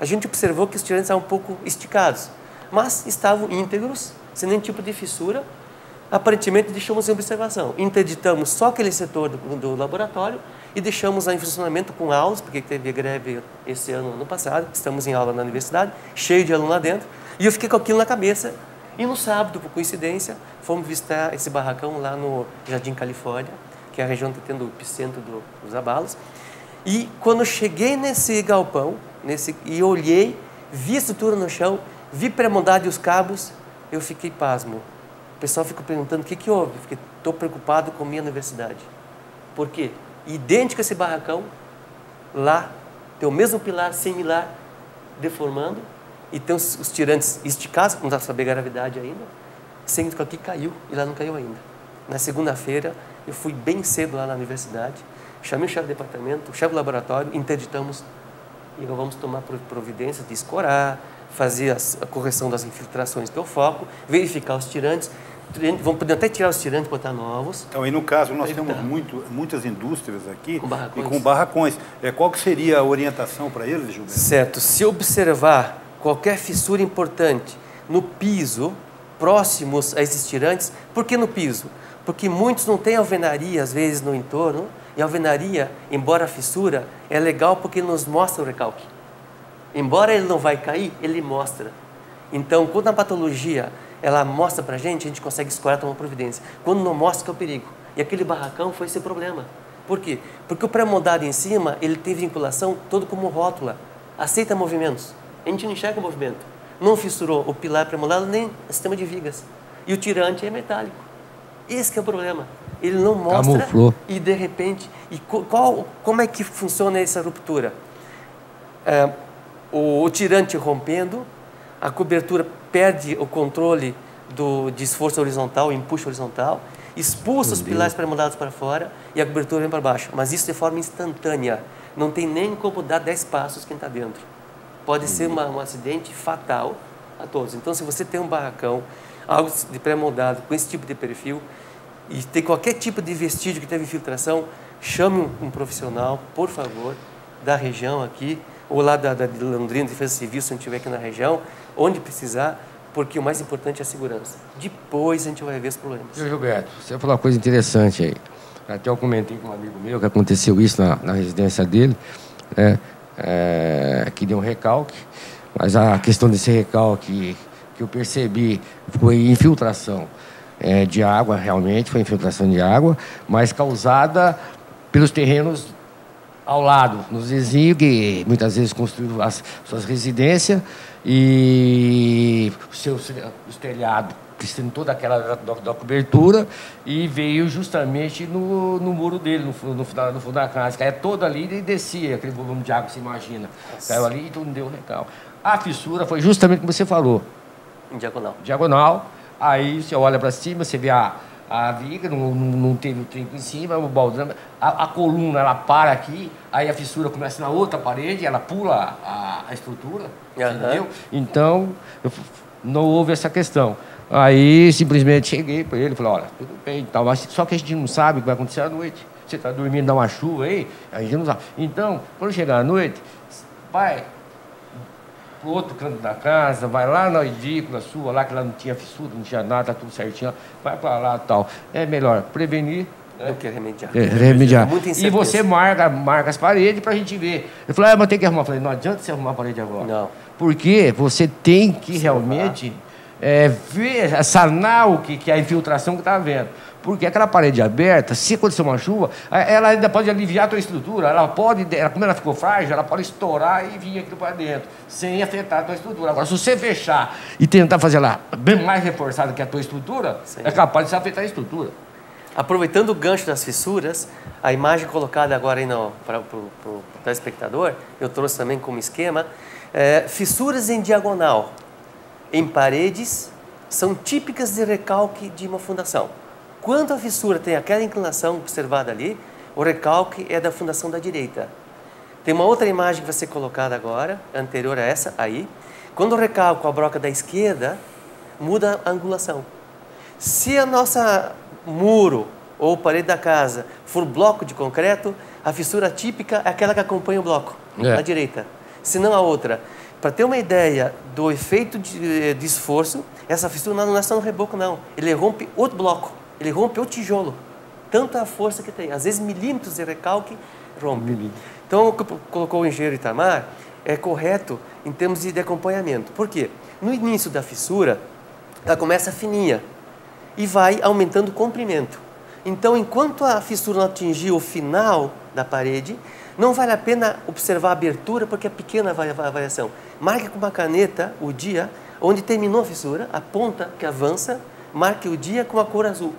a gente observou que os tirantes estavam um pouco esticados, mas estavam íntegros, sem nenhum tipo de fissura. Aparentemente deixamos em observação. Interditamos só aquele setor do laboratório e deixamos em funcionamento com aulas, porque teve greve esse ano passado, estamos em aula na universidade, cheio de aluno lá dentro, e eu fiquei com aquilo na cabeça. E no sábado, por coincidência, fomos visitar esse barracão lá no Jardim Califórnia, que é a região que está tendo o epicentro dos abalos. E quando eu cheguei nesse galpão, e olhei, vi a estrutura no chão, vi pré-moldado e os cabos, eu fiquei pasmo. O pessoal fica perguntando o que houve. Eu estou preocupado com a minha universidade. Por quê? Idêntico a esse barracão, lá tem o mesmo pilar similar deformando e tem os tirantes esticados, não dá para saber a gravidade ainda, sendo que aqui caiu e lá não caiu ainda. Na segunda-feira, eu fui bem cedo lá na universidade, chamei o chefe do departamento, o chefe do laboratório, interditamos e agora vamos tomar providências de escorar, fazer a correção das infiltrações, que é o foco, verificar os tirantes, vamos poder até tirar os tirantes e botar novos. Então, aí no caso, nós temos muitas indústrias aqui com barracões. Qual que seria a orientação para eles, Gilberto? Certo. Se observar qualquer fissura importante no piso, próximos a esses tirantes, por que no piso? Porque muitos não têm alvenaria, às vezes, no entorno, e a alvenaria, embora a fissura, é legal porque ele nos mostra o recalque. Embora ele não vai cair, ele mostra. Então, quando a patologia ela mostra para a gente consegue escorar, tomar providência. Quando não mostra, que é o perigo. E aquele barracão foi esse problema. Por quê? Porque o pré-moldado em cima, ele tem vinculação todo como rótula. aceita movimentos. A gente não enxerga o movimento. Não fissurou o pilar pré-moldado nem o sistema de vigas. E o tirante é metálico. Esse que é o problema. Ele não mostra. Camuflou. E de repente, como é que funciona essa ruptura? O tirante rompendo, a cobertura perde o controle de esforço horizontal, empuxo horizontal, expulsa os pilares pré-moldados para fora e a cobertura vem para baixo. Mas isso de forma instantânea. Não tem nem como dar 10 passos quem está dentro. Pode ser um acidente fatal a todos. Então, se você tem um barracão, algo de pré-moldado com esse tipo de perfil, e tem qualquer tipo de vestígio que teve infiltração, chame um profissional, por favor, da região aqui, ou lá da Londrina Defesa Civil, se não estiver aqui na região, onde precisar, porque o mais importante é a segurança. Depois a gente vai ver os problemas. Gilberto, você falou uma coisa interessante aí. Até eu comentei com um amigo meu que aconteceu isso na residência dele, né? Que deu um recalque, mas a questão desse recalque que eu percebi foi infiltração de água, realmente foi infiltração de água, mas causada pelos terrenos ao lado, nos vizinhos, que muitas vezes construíram as suas residências e os telhados precisando toda aquela da cobertura, e veio justamente no muro dele, no fundo da casa. Caia todo ali e descia aquele volume de água, você imagina. Nossa. Caiu ali e tudo deu recalque. A fissura foi justamente como você falou. Em diagonal. Diagonal. Aí você olha para cima, você vê a viga, não teve o trinco em cima, o baldame, a coluna ela para aqui, aí a fissura começa na outra parede, ela pula a estrutura, entendeu? Então, não houve essa questão. Aí, simplesmente, cheguei para ele e falei, olha, tudo bem, tal, mas só que a gente não sabe o que vai acontecer à noite. Você está dormindo, dá uma chuva aí, a gente não sabe. Então, quando chegar à noite, vai para o outro canto da casa, vai lá na edícula sua, lá que lá não tinha fissura, não tinha nada, tá tudo certinho, vai para lá e tal. É melhor prevenir do que remediar. Remediar. E você marca as paredes para a gente ver. Eu falei, mas tem que arrumar. Eu falei, não adianta você arrumar a parede agora. Não. Porque você tem que realmente ver, sanar o que é a infiltração que está havendo. Porque aquela parede aberta, se acontecer uma chuva, ela ainda pode aliviar a tua estrutura. Como ela ficou frágil, ela pode estourar e vir aqui para dentro, sem afetar a tua estrutura. Agora, se você fechar e tentar fazer ela bem mais reforçada que a tua estrutura, é capaz de afetar a estrutura. Aproveitando o gancho das fissuras, a imagem colocada agora aí para o telespectador, eu trouxe também como esquema, fissuras em diagonal em paredes são típicas de recalque de uma fundação. Quando a fissura tem aquela inclinação observada ali, o recalque é da fundação da direita. Tem uma outra imagem que vai ser colocada agora, anterior a essa, aí. Quando o recalque a broca da esquerda, muda a angulação. Se a nossa muro ou parede da casa for bloco de concreto, a fissura típica é aquela que acompanha o bloco, na direita. Se não a outra. Para ter uma ideia do efeito de esforço, essa fissura não é só no reboco, não. Ele rompe outro bloco. Ele rompe o tijolo, tanta a força que tem. Às vezes milímetros de recalque rompe. Então, o que colocou o engenheiro Itamar é correto em termos de acompanhamento. Por quê? No início da fissura, ela começa fininha e vai aumentando o comprimento. Então, enquanto a fissura não atingir o final da parede, não vale a pena observar a abertura, porque é pequena a variação. Marque com uma caneta o dia onde terminou a fissura, a ponta que avança, marque o dia com a cor azul.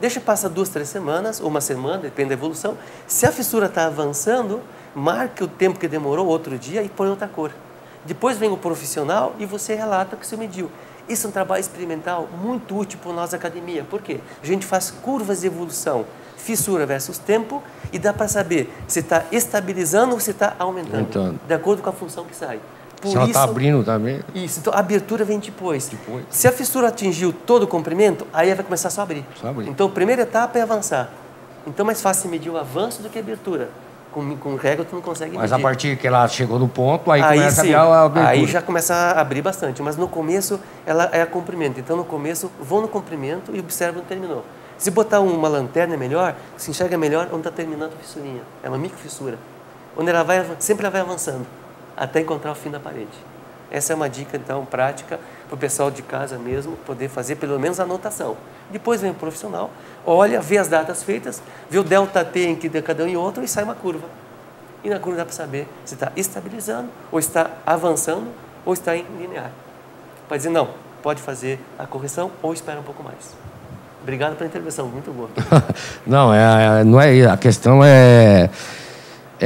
Deixa passar 2, 3 semanas, ou uma semana, depende da evolução. Se a fissura está avançando, marque o tempo que demorou, outro dia, e põe outra cor. Depois vem o profissional e você relata o que você mediu. Isso é um trabalho experimental muito útil para nós da academia. Por quê? A gente faz curvas de evolução, fissura versus tempo, e dá para saber se está estabilizando ou se está aumentando, de acordo com a função que sai. Se ela está abrindo também. Isso, então a abertura vem depois. Se a fissura atingiu todo o comprimento, aí ela vai começar só a abrir. Então a primeira etapa é avançar. Então é mais fácil medir o avanço do que a abertura. Com regra tu não consegue medir. Mas a partir que ela chegou no ponto, aí começa a abertura. Aí já começa a abrir bastante, mas no começo ela é a comprimento. Então no começo vão no comprimento e observa onde terminou. Se botar uma lanterna é melhor, se enxerga melhor onde está terminando a fissurinha. É uma micro fissura. Onde ela vai, sempre ela vai avançando, até encontrar o fim da parede. Essa é uma dica, então, prática para o pessoal de casa mesmo poder fazer pelo menos a anotação. Depois vem o profissional, olha, vê as datas feitas, vê o delta T em cada um e outro e sai uma curva. e na cruz dá para saber se está estabilizando, ou está avançando, ou está em linear. Para dizer, não, pode fazer a correção ou espera um pouco mais. Obrigado pela intervenção, muito boa. Não, não é a questão é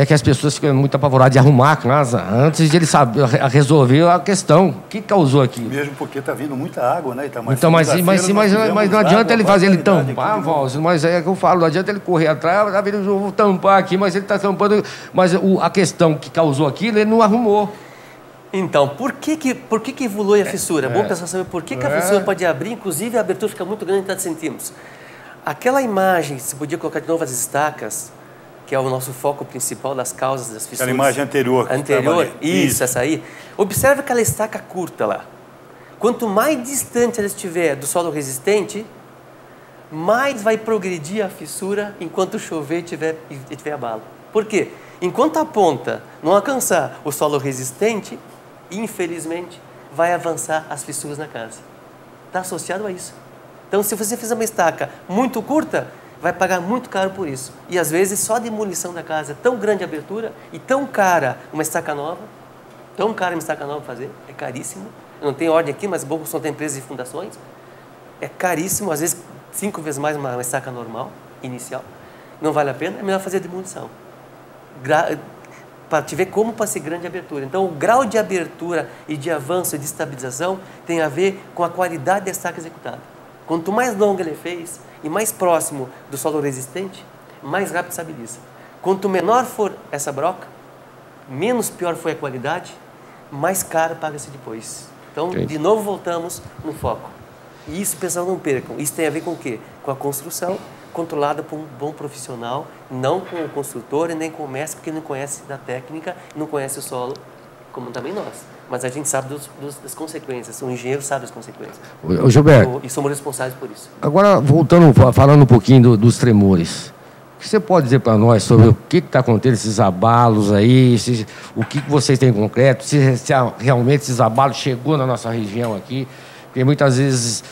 que as pessoas ficam muito apavoradas de arrumar a casa antes de ele saber resolver a questão. O que causou aqui? Mesmo porque está vindo muita água, né? Tá então, mas não adianta ele fazer ele tampar, Valso, mas é que eu falo, não adianta ele correr atrás, eu vou tampar aqui, mas ele está tampando, mas a questão que causou aquilo, ele não arrumou. Então, por que evolui a fissura? É bom o pessoal saber por que a fissura pode abrir, inclusive a abertura fica muito grande em 30 centímetros. Aquela imagem, se podia colocar de novo as estacas, que é o nosso foco principal das causas das fissuras. Aquela imagem anterior. Isso, essa aí. Observe aquela estaca curta lá. Quanto mais distante ela estiver do solo resistente, mais vai progredir a fissura enquanto chover e tiver abalo. Por quê? Enquanto a ponta não alcançar o solo resistente, infelizmente, vai avançar as fissuras na casa. Está associado a isso. Então, se você fizer uma estaca muito curta, vai pagar muito caro por isso. E às vezes só a demolição da casa, tão grande a abertura e tão cara uma estaca nova, fazer, é caríssimo. Eu não tenho ordem aqui, mas bom, são empresas e fundações. É caríssimo, às vezes 5 vezes mais uma estaca normal, inicial. Não vale a pena, é melhor fazer a demolição. Para te ver como pode ser grande a abertura. Então, o grau de abertura e de avanço e de estabilização tem a ver com a qualidade da estaca executada. Quanto mais longa ele fez e mais próximo do solo resistente, mais rápido estabiliza. Quanto menor for essa broca, menos pior foi a qualidade, mais caro paga-se depois. Então, de novo, voltamos no foco. E isso, pessoal, não percam. Isso tem a ver com o quê? Com a construção controlada por um bom profissional, não com o construtor e nem com o mestre, porque não conhece da técnica, não conhece o solo, como também nós. Mas a gente sabe das consequências, o engenheiro sabe das consequências. Ô, Gilberto, e somos responsáveis por isso. Agora, falando um pouquinho dos tremores, o que você pode dizer para nós sobre o que está acontecendo, esses abalos aí, o que vocês têm em concreto, se realmente esses abalos chegou na nossa região aqui? Porque muitas vezes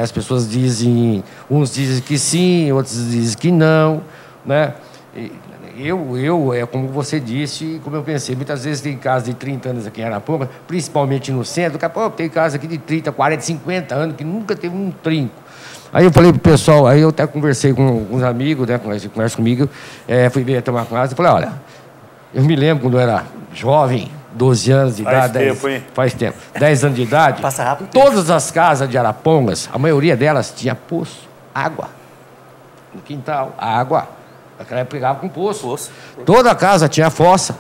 as pessoas dizem, uns dizem que sim, outros dizem que não, né? É como você disse, como eu pensei, muitas vezes tem casa de 30 anos aqui em Arapongas, principalmente no centro, tem casa aqui de 30, 40, 50 anos que nunca teve um trinco. Aí eu falei pro pessoal, aí eu até conversei com uns amigos, né, conversa comigo, fui ver tomar casa, e falei, olha, eu me lembro quando eu era jovem, 12 anos de idade, faz tempo, 10 anos de idade, passa rápido. Todas as casas de Arapongas, a maioria delas tinha poço, água, no quintal, água. Naquela época pegava com poço. Toda a casa tinha fossa.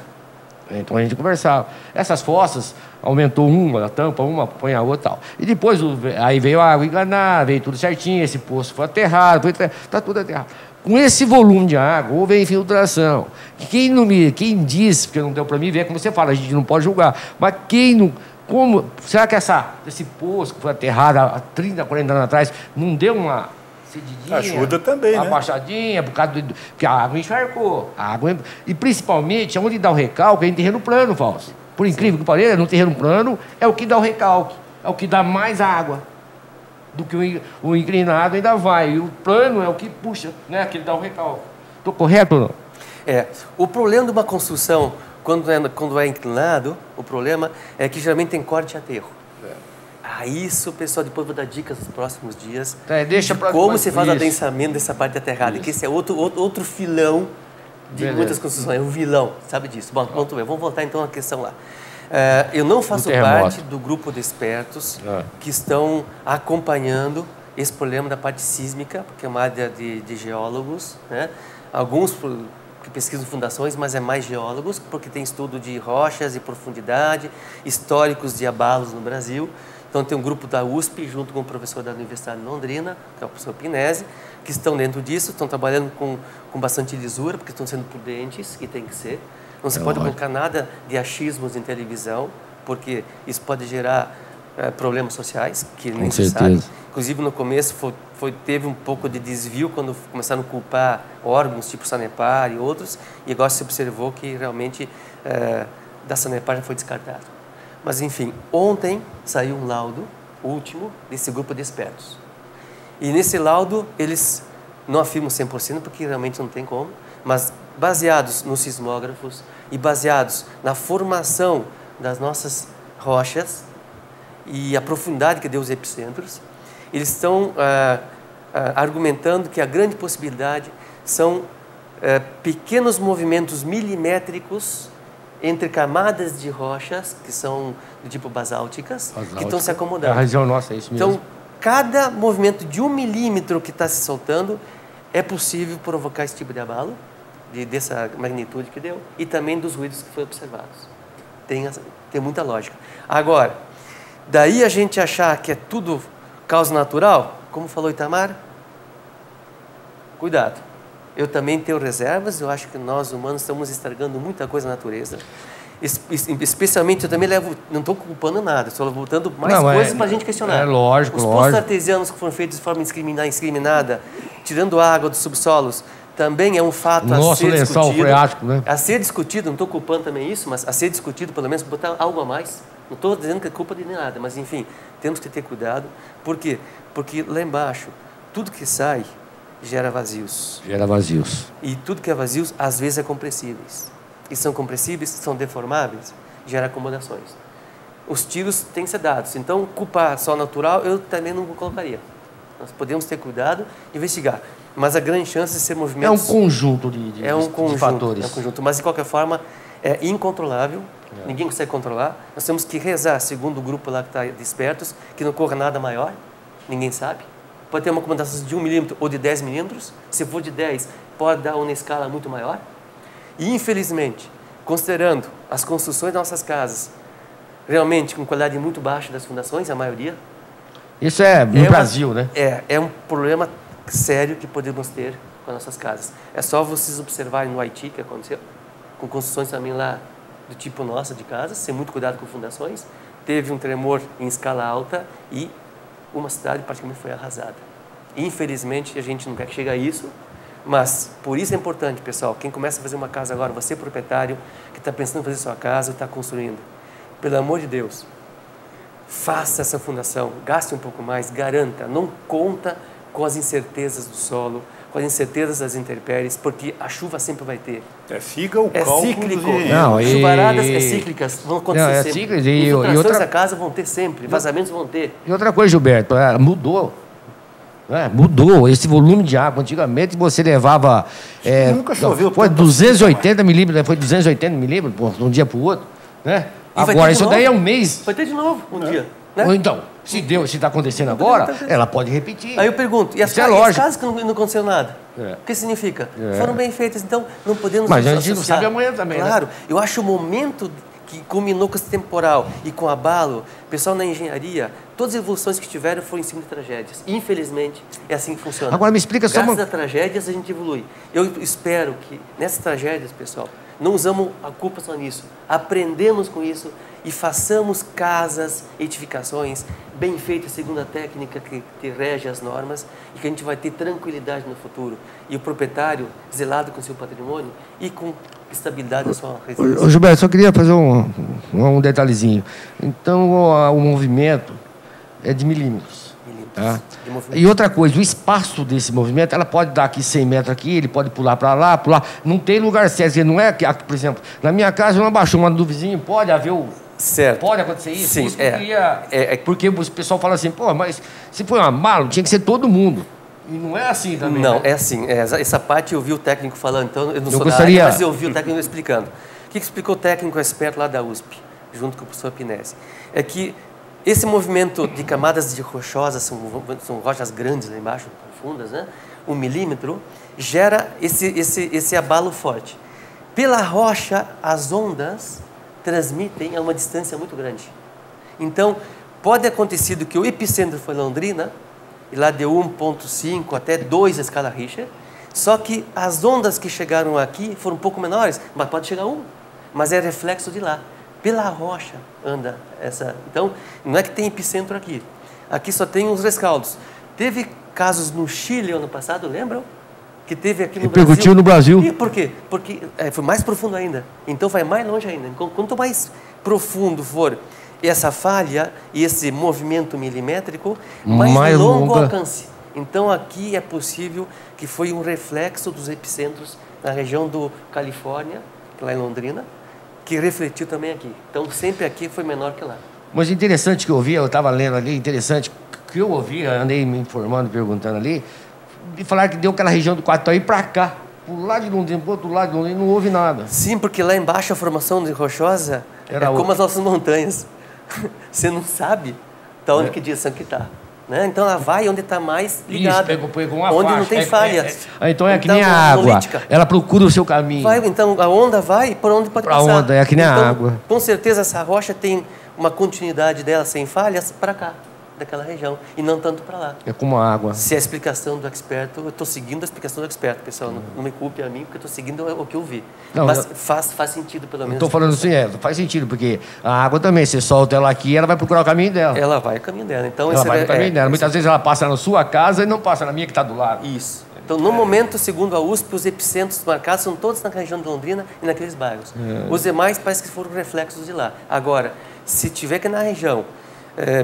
Então a gente conversava. Essas fossas, aumentou uma, a tampa, uma, põe a outra e tal. E depois, aí veio a água enganada, veio tudo certinho, esse poço foi aterrado, está tudo aterrado. Com esse volume de água, houve a infiltração. Quem disse, porque não deu para mim ver, como você fala, a gente não pode julgar, mas quem não... será que esse poço que foi aterrado há 30, 40 anos atrás, não deu uma... ajuda também, uma baixadinha, por causa que a água encharcou. E principalmente, onde dá o recalque é em terreno plano, Fausto. Por incrível que pareça, no terreno plano é o que dá o recalque, é o que dá mais água. Do que o inclinado ainda vai. E o plano é o que puxa, né? Que dá o recalque. Estou correto ou não? O problema de uma construção, quando é inclinado, o problema é que geralmente tem corte e aterro. Isso, pessoal, depois vou dar dicas nos próximos dias deixa de como se faz o adensamento dessa parte aterrada, que esse é outro filão de muitas construções, é um vilão, sabe disso. Bom, vamos voltar então à questão lá. Eu não faço parte do grupo de expertos que estão acompanhando esse problema da parte sísmica, porque é uma área de geólogos, né? Alguns que pesquisam fundações, mas é mais geólogos, porque tem estudo de rochas e profundidade, históricos de abalos no Brasil. Então, tem um grupo da USP, junto com o professor da Universidade de Londrina, que é o professor Pinese, que estão dentro disso, estão trabalhando com bastante lisura, porque estão sendo prudentes, e tem que ser. Não se pode colocar nada de achismos em televisão, porque isso pode gerar problemas sociais, que nem se sabe. Inclusive, no começo, teve um pouco de desvio, quando começaram a culpar órgãos, tipo Sanepar e outros, e agora se observou que realmente da Sanepar já foi descartado. Mas, enfim, ontem saiu um laudo último desse grupo de expertos. E nesse laudo, eles não afirmam 100%, porque realmente não tem como, mas baseados nos sismógrafos e baseados na formação das nossas rochas e a profundidade que deu os epicentros, eles estão argumentando que a grande possibilidade são pequenos movimentos milimétricos entre camadas de rochas que são do tipo basálticas, que estão se acomodando. A região nossa é isso mesmo. Então, cada movimento de 1 milímetro que está se soltando é possível provocar esse tipo de abalo, dessa magnitude que deu, e também dos ruídos que foram observados. Tem muita lógica. Agora, daí a gente achar que é tudo causa natural, como falou Itamar, cuidado. Eu também tenho reservas, eu acho que nós humanos estamos estragando muita coisa na natureza. Especialmente, eu também não estou culpando nada, estou botando mais coisas para a gente questionar. É lógico, Os poços artesianos que foram feitos de forma indiscriminada, tirando água dos subsolos, também é um fato a ser discutido. Freático, né? A ser discutido, não estou culpando também isso, mas a ser discutido, pelo menos, botar algo a mais. Não estou dizendo que é culpa de nada, mas enfim, temos que ter cuidado. Por quê? Porque lá embaixo, tudo que sai gera vazios. Gera vazios. E tudo que é vazio, às vezes, é compressíveis. E são compressíveis, são deformáveis, gera acomodações. Os tiros têm que ser dados. Então, culpar só natural, eu também não colocaria. Nós podemos ter cuidado e investigar. Mas a grande chance de ser movimentos... É um conjunto de fatores. É um conjunto. Mas, de qualquer forma, é incontrolável. Ninguém consegue controlar. Nós temos que rezar, segundo o grupo lá que está de espertos, que não ocorra nada maior. Ninguém sabe. Pode ter uma acomodação de 1 milímetro ou de 10 milímetros. Se for de 10, pode dar uma escala muito maior. E, infelizmente, considerando as construções das nossas casas, realmente com qualidade muito baixa das fundações, a maioria... Isso é no Brasil, né? É um problema sério que podemos ter com as nossas casas. É só vocês observarem no Haiti, que aconteceu, com construções também lá do tipo nossa de casas, ter muito cuidado com fundações. Teve um tremor em escala alta e uma cidade praticamente foi arrasada. Infelizmente, a gente não quer que chegue a isso, mas por isso é importante, pessoal, quem começa a fazer uma casa agora, você proprietário, que está pensando em fazer sua casa, está construindo, pelo amor de Deus, faça essa fundação, gaste um pouco mais, garanta, não conta com as incertezas do solo, com as incertezas das intempéries, porque a chuva sempre vai ter. Siga o cálculo. Cíclico. Não, Chuvaradas cíclicas, vão acontecer sempre. Cíclico, infiltrações da casa vão ter sempre, vazamentos vão ter. E outra coisa, Gilberto, mudou. Mudou esse volume de água. Antigamente você levava... nunca choveu. Foi 280 milímetros, foi 280 milímetros de um dia para o outro. Né? Agora, isso daí é um mês. Vai ter de novo um dia. Né? Ou então, se está acontecendo agora, ela pode repetir. Aí eu pergunto, e as casas que não aconteceu nada? O que significa? Foram bem feitas, então não podemos... Mas a gente não sabe amanhã também, claro, né? Eu acho o momento que culminou com esse temporal e com abalo, pessoal na engenharia, todas as evoluções que tiveram foram em cima de tragédias. Infelizmente, é assim que funciona. Agora me explica só Graças a tragédias, a gente evolui. Eu espero que nessas tragédias, pessoal, não usamos a culpa só nisso. Aprendemos com isso e façamos casas, edificações bem feitas segundo a técnica que rege as normas e que a gente vai ter tranquilidade no futuro. E o proprietário zelado com seu patrimônio e com estabilidade da sua residência. Ô, Gilberto, só queria fazer um detalhezinho. Então, o movimento é de milímetros. Tá? E outra coisa, o espaço desse movimento, ela pode dar aqui 100 metros aqui, ele pode pular para lá, pular. Não tem lugar certo. Não é que, por exemplo, na minha casa não abaixou uma do vizinho, pode haver o... Certo. Pode acontecer isso? Sim, isso porque o pessoal fala assim, pô, mas se foi uma mala, tinha que ser todo mundo. E não é assim também. Não, né? é assim. Essa parte eu vi o técnico falando, então eu não sou gostaria... da área, mas eu vi o técnico explicando. O que explicou o técnico expert lá da USP, junto com o professor Pinesi? É que esse movimento de camadas de rochosas, são rochas grandes lá embaixo, profundas, né? 1 milímetro, gera esse abalo forte. Pela rocha, as ondas transmitem a uma distância muito grande. Então, pode ter acontecido que o epicentro foi Londrina, e lá deu 1,5 até 2 a escala Richter, só que as ondas que chegaram aqui foram um pouco menores, mas pode chegar a 1, mas é reflexo de lá. Pela rocha anda essa... Então, não é que tem epicentro aqui. Aqui só tem os rescaldos. Teve casos no Chile ano passado, lembram? Que teve aqui no Brasil. Repercutiu no Brasil. E por quê? Porque foi mais profundo ainda. Então vai mais longe ainda. Quanto mais profundo for essa falha e esse movimento milimétrico, mais longo o alcance. Então aqui é possível que foi um reflexo dos epicentros na região do Califórnia, lá em Londrina, que refletiu também aqui. Então, sempre aqui foi menor que lá. Mas interessante que eu ouvi, eu estava lendo ali, interessante que eu ouvi, andei me informando, perguntando ali, de falar que deu aquela região do Quatuí para cá, por lá de Londrina, pro outro lado de Londrina, não houve nada. Sim, porque lá embaixo a formação de rochosa Era como outra. as nossas montanhas. Você não sabe de onde que direção que está. Né? Então ela vai onde está mais ligada, pegou uma onde faixa. não tem falhas. Então é que Então, nem a água, monolítica. ela procura o seu caminho. Vai, então a onda vai por onde pode Pra passar. onda, é que nem a Então, água. Com certeza essa rocha tem uma continuidade dela sem falhas para cá, daquela região, e não tanto para lá. É como a água. Se a explicação do expert, eu estou seguindo a explicação do expert, pessoal, não me culpe a mim, porque eu estou seguindo o que eu vi. Não, mas faz sentido, pelo menos. Estou falando assim, faz sentido, porque a água também, você solta ela aqui, ela vai procurar o caminho dela. Ela vai o caminho dela. Então, Ela vai no caminho dela. Muitas vezes ela passa na sua casa e não passa na minha que está do lado. Isso. Então, no momento, segundo a USP, os epicentros marcados são todos na região de Londrina e naqueles bairros. Os demais parece que foram reflexos de lá. Agora, se tiver que na região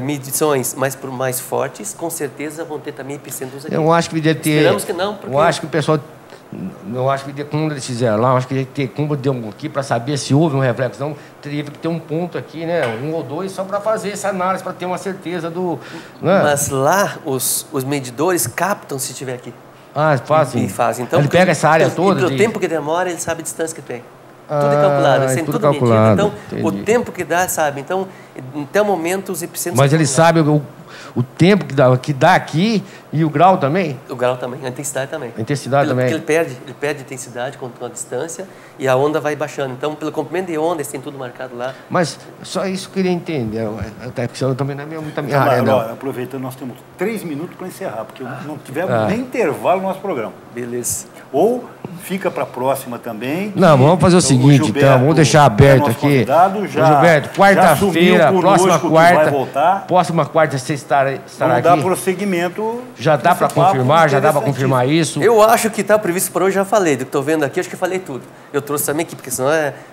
medições mais fortes, com certeza vão ter também epicentros aqui. Eu acho que deve ter... Esperamos que não, porque... Eu acho que o pessoal... Eu acho que quando eles fizeram lá, eu acho que deve ter como deu um aqui para saber se houve um reflexo. Não, teria que ter um ponto aqui, né? 1 ou 2, só para fazer essa análise, para ter uma certeza do... Né? Mas lá, os medidores captam se estiver aqui. Ah, fazem. E fazem. Então, ele pega essa área toda? E pelo tempo que demora, ele sabe a distância que tem. Tudo é calculado, eles têm tudo calculado. Medido. Então, entendi. O tempo que dá, sabe? Então, até o momento, os epicentros... Mas ele sabe o tempo que dá aqui e o grau também? O grau também, a intensidade também. A intensidade também. Porque ele perde intensidade com a distância e a onda vai baixando. Então, pelo comprimento de onda, eles têm tudo marcado lá. Mas só isso que eu queria entender. Até porque eu também não é muita minha área, não. Aproveitando, nós temos 3 minutos para encerrar, porque não tivemos nem intervalo no nosso programa. Beleza. Ou fica para a próxima também. Não, vamos fazer o seguinte, Gilberto, então, vamos deixar aberto aqui. Gilberto, quarta-feira, próxima quarta você estará aqui. Vamos dar prosseguimento. Já dá para confirmar, já dá para confirmar isso? Eu acho que está previsto para hoje, já falei. Do que estou vendo aqui, acho que falei tudo. Eu trouxe também aqui, porque senão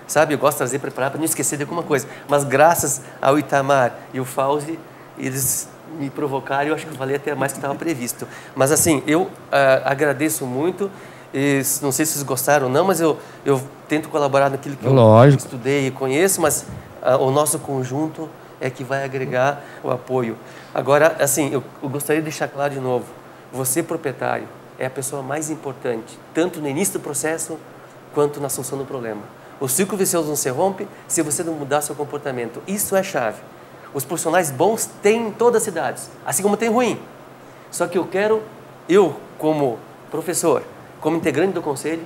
sabe, eu gosto de trazer preparar para não esquecer de alguma coisa. Mas graças ao Itamar e o Fauzi, eles me provocaram, eu acho que eu falei até mais do que estava previsto. Mas assim, eu agradeço muito. Não sei se vocês gostaram ou não, mas eu tento colaborar naquilo que eu estudei e conheço, mas o nosso conjunto é que vai agregar o apoio. Agora, assim, eu gostaria de deixar claro de novo, você, proprietário, é a pessoa mais importante, tanto no início do processo, quanto na solução do problema. O ciclo vicioso não se rompe se você não mudar seu comportamento. Isso é chave. Os profissionais bons têm em todas as cidades, assim como tem ruim. Só que eu como professor, como integrante do conselho,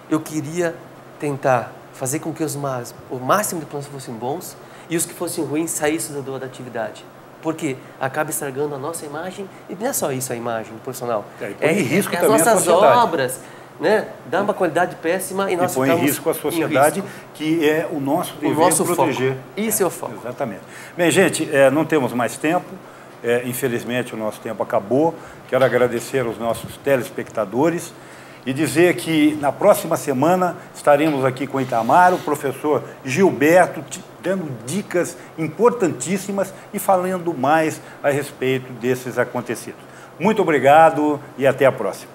eu queria tentar fazer com que o máximo de planos fossem bons e os que fossem ruins saíssem da atividade. Porque acaba estragando a nossa imagem, e não é só isso a imagem do profissional. Põe em risco as também nossas a sociedade. Obras, né? Dá uma qualidade péssima e nós põe em risco a sociedade, que é o nosso dever proteger. Foco. Isso é o foco. Exatamente. Bem, gente, não temos mais tempo. Infelizmente, o nosso tempo acabou. Quero agradecer aos nossos telespectadores e dizer que na próxima semana estaremos aqui com o Itamar, o professor Gilberto, dando dicas importantíssimas e falando mais a respeito desses acontecidos. Muito obrigado e até a próxima.